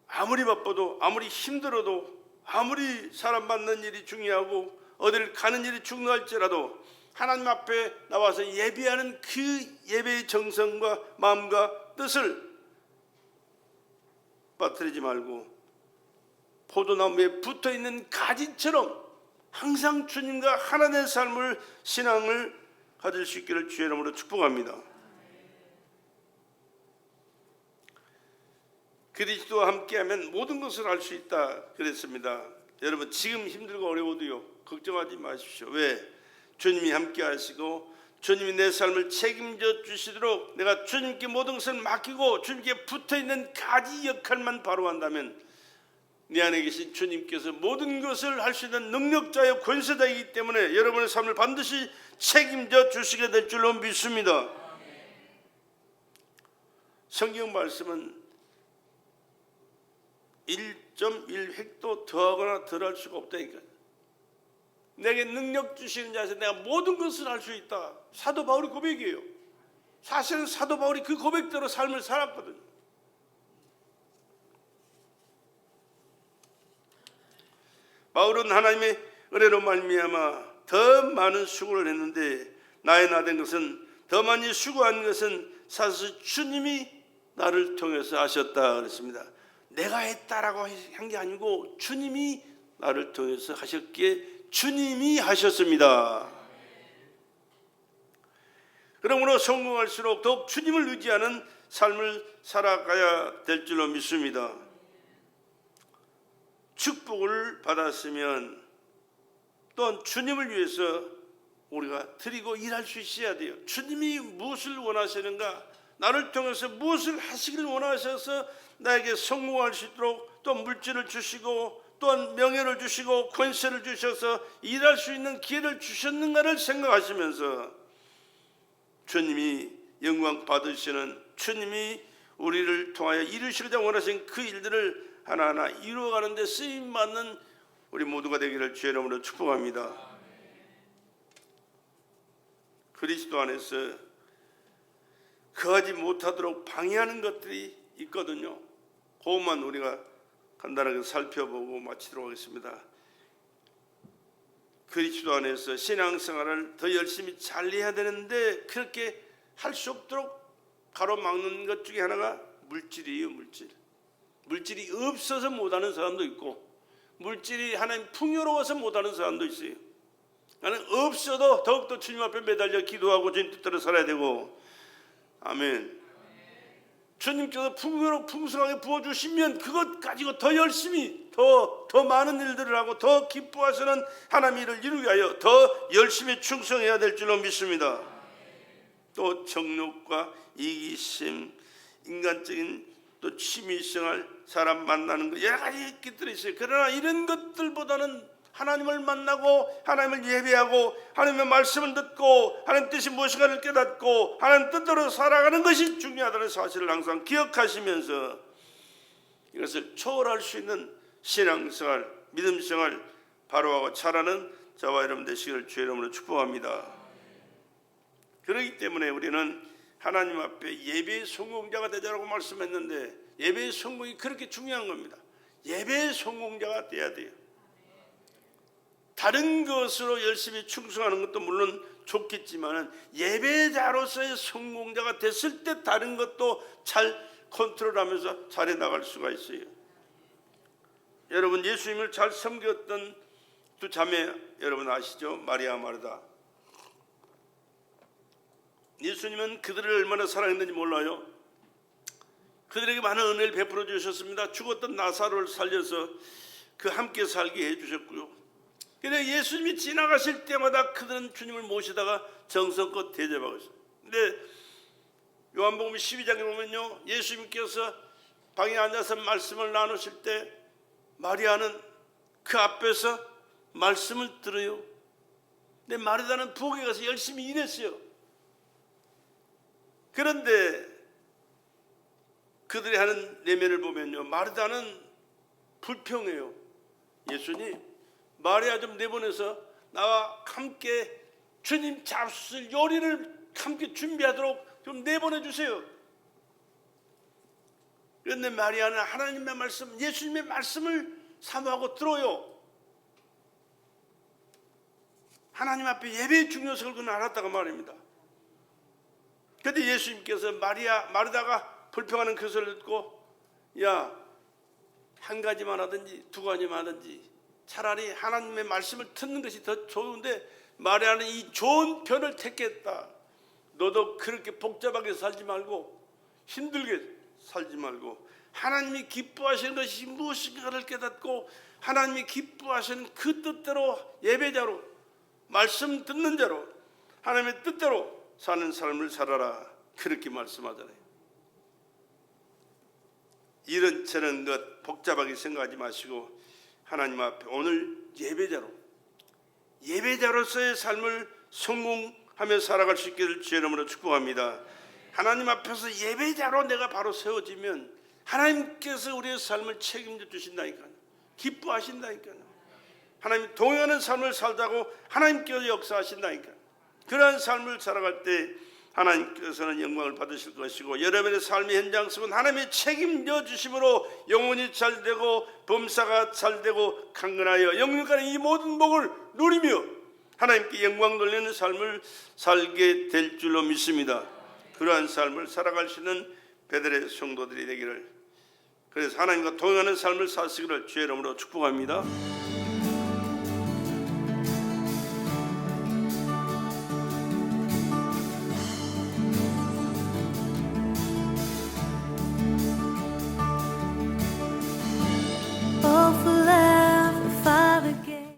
아무리 바빠도, 아무리 힘들어도, 아무리 사람 만나는 일이 중요하고 어딜 가는 일이 중요할지라도 하나님 앞에 나와서 예배하는 그 예배의 정성과 마음과 뜻을 빠뜨리지 말고 포도나무에 붙어있는 가지처럼 항상 주님과 하나 된 삶을, 신앙을 가질 수 있기를 주의 이름으로 축복합니다. 그리스도와 함께하면 모든 것을 할 수 있다 그랬습니다. 여러분, 지금 힘들고 어려워도요, 걱정하지 마십시오. 왜? 주님이 함께 하시고 주님이 내 삶을 책임져 주시도록 내가 주님께 모든 것을 맡기고 주님께 붙어있는 가지 역할만 바로 한다면 내 안에 계신 주님께서 모든 것을 할 수 있는 능력자여 권세자이기 때문에 여러분의 삶을 반드시 책임져 주시게 될 줄로 믿습니다. 성경 말씀은 1.1획도 더하거나 덜할 수가 없다니까요. 내게 능력 주시는 자에서 내가 모든 것을 할 수 있다. 사도 바울의 고백이에요. 사실은 사도 바울이 그 고백대로 삶을 살았거든요. 바울은 하나님의 은혜로 말미암아 더 많은 수고를 했는데 나의 나된 것은, 더 많이 수고한 것은 사실 주님이 나를 통해서 하셨다 그랬습니다. 내가 했다라고 한 게 아니고 주님이 나를 통해서 하셨기에 주님이 하셨습니다. 그러므로 성공할수록 더욱 주님을 의지하는 삶을 살아가야 될 줄로 믿습니다. 축복을 받았으면 또한 주님을 위해서 우리가 드리고 일할 수 있어야 돼요. 주님이 무엇을 원하시는가, 나를 통해서 무엇을 하시길 원하셔서 나에게 성공할 수 있도록 또 물질을 주시고 또한 명예를 주시고 권세를 주셔서 일할 수 있는 기회를 주셨는가를 생각하시면서 주님이 영광 받으시는, 주님이 우리를 통하여 이루시고자 원하신 그 일들을 하나하나 이루어가는 데 쓰임받는 우리 모두가 되기를 주의 이름으로 축복합니다. 그리스도 안에서 거하지 못하도록 방해하는 것들이 있거든요. 그것만 우리가 간단하게 살펴보고 마치도록 하겠습니다. 그리스도 안에서 신앙생활을 더 열심히 잘 해야 되는데 그렇게 할 수 없도록 가로막는 것 중에 하나가 물질이에요. 물질이 없어서 못하는 사람도 있고, 물질이 하나님 풍요로워서 못하는 사람도 있어요. 나는 없어도 더욱더 주님 앞에 매달려 기도하고 주님 뜻대로 살아야 되고, 아멘. 주님께서 풍성하게 부어주시면 그것 가지고 더 열심히 더 많은 일들을 하고 더 기뻐하시는 하나님의 일을 이루게 하여 더 열심히 충성해야 될 줄로 믿습니다. 또 정욕과 이기심, 인간적인 또 취미생활, 사람 만나는 것 여러 가지 것들이 있어요. 그러나 이런 것들보다는 하나님을 만나고 하나님을 예배하고 하나님의 말씀을 듣고 하나님 뜻이 무엇인가를 깨닫고 하나님 뜻대로 살아가는 것이 중요하다는 사실을 항상 기억하시면서 이것을 초월할 수 있는 신앙생활, 믿음생활 바로하고 잘하는 저와 여러분 되시기를 주의 이름으로 축복합니다. 그렇기 때문에 우리는 하나님 앞에 예배의 성공자가 되자라고 말씀했는데 예배의 성공이 그렇게 중요한 겁니다. 예배의 성공자가 돼야 돼요. 다른 것으로 열심히 충성하는 것도 물론 좋겠지만 예배자로서의 성공자가 됐을 때 다른 것도 잘 컨트롤하면서 잘해 나갈 수가 있어요. 여러분, 예수님을 잘 섬겼던 두 자매 여러분 아시죠? 마리아 마르다. 예수님은 그들을 얼마나 사랑했는지 몰라요. 그들에게 많은 은혜를 베풀어 주셨습니다. 죽었던 나사로를 살려서 그 함께 살게 해주셨고요. 그런데 예수님이 지나가실 때마다 그들은 주님을 모시다가 정성껏 대접하고 있어요. 근데 요한복음 12장에 보면요, 예수님께서 방에 앉아서 말씀을 나누실 때 마리아는 그 앞에서 말씀을 들어요. 근데 마르다는 부엌에 가서 열심히 일했어요. 그런데 그들이 하는 내면을 보면요, 마르다는 불평해요. 예수님, 마리아 좀 내보내서 나와 함께 주님 잡수실 요리를 함께 준비하도록 좀 내보내 주세요. 그런데 마리아는 하나님의 말씀, 예수님의 말씀을 사모하고 들어요. 하나님 앞에 예배의 중요성을 그는 알았다고 말입니다. 그런데 예수님께서 마르다가 불평하는 그 소리를 듣고, 야, 한 가지만 하든지 두 가지만 하든지 차라리 하나님의 말씀을 듣는 것이 더 좋은데 마리아는 이 좋은 편을 택했다. 너도 그렇게 복잡하게 살지 말고 힘들게 살지 말고 하나님이 기뻐하시는 것이 무엇인가를 깨닫고 하나님이 기뻐하시는 그 뜻대로 예배자로, 말씀 듣는 자로, 하나님의 뜻대로 사는 삶을 살아라, 그렇게 말씀하잖아요. 이런 저런 것 복잡하게 생각하지 마시고 하나님 앞에 오늘 예배자로서의 삶을 성공하며 살아갈 수 있기를 주의 이름으로 축복합니다. 하나님 앞에서 예배자로 내가 바로 세워지면 하나님께서 우리의 삶을 책임져 주신다니까요. 기뻐하신다니까요. 하나님 동행하는 삶을 살자고 하나님께서 역사하신다니까요. 그러한 삶을 살아갈 때 하나님께서는 영광을 받으실 것이고 여러분의 삶의 현장 속은 하나님의 책임져 주심으로 영혼이 잘되고 범사가 잘되고 강건하여 영육간의 이 모든 복을 누리며 하나님께 영광 돌리는 삶을 살게 될 줄로 믿습니다. 그러한 삶을 살아갈 수 있는 베들의 성도들이 되기를, 그래서 하나님과 동행하는 삶을 사시기를 주의 이름으로 축복합니다.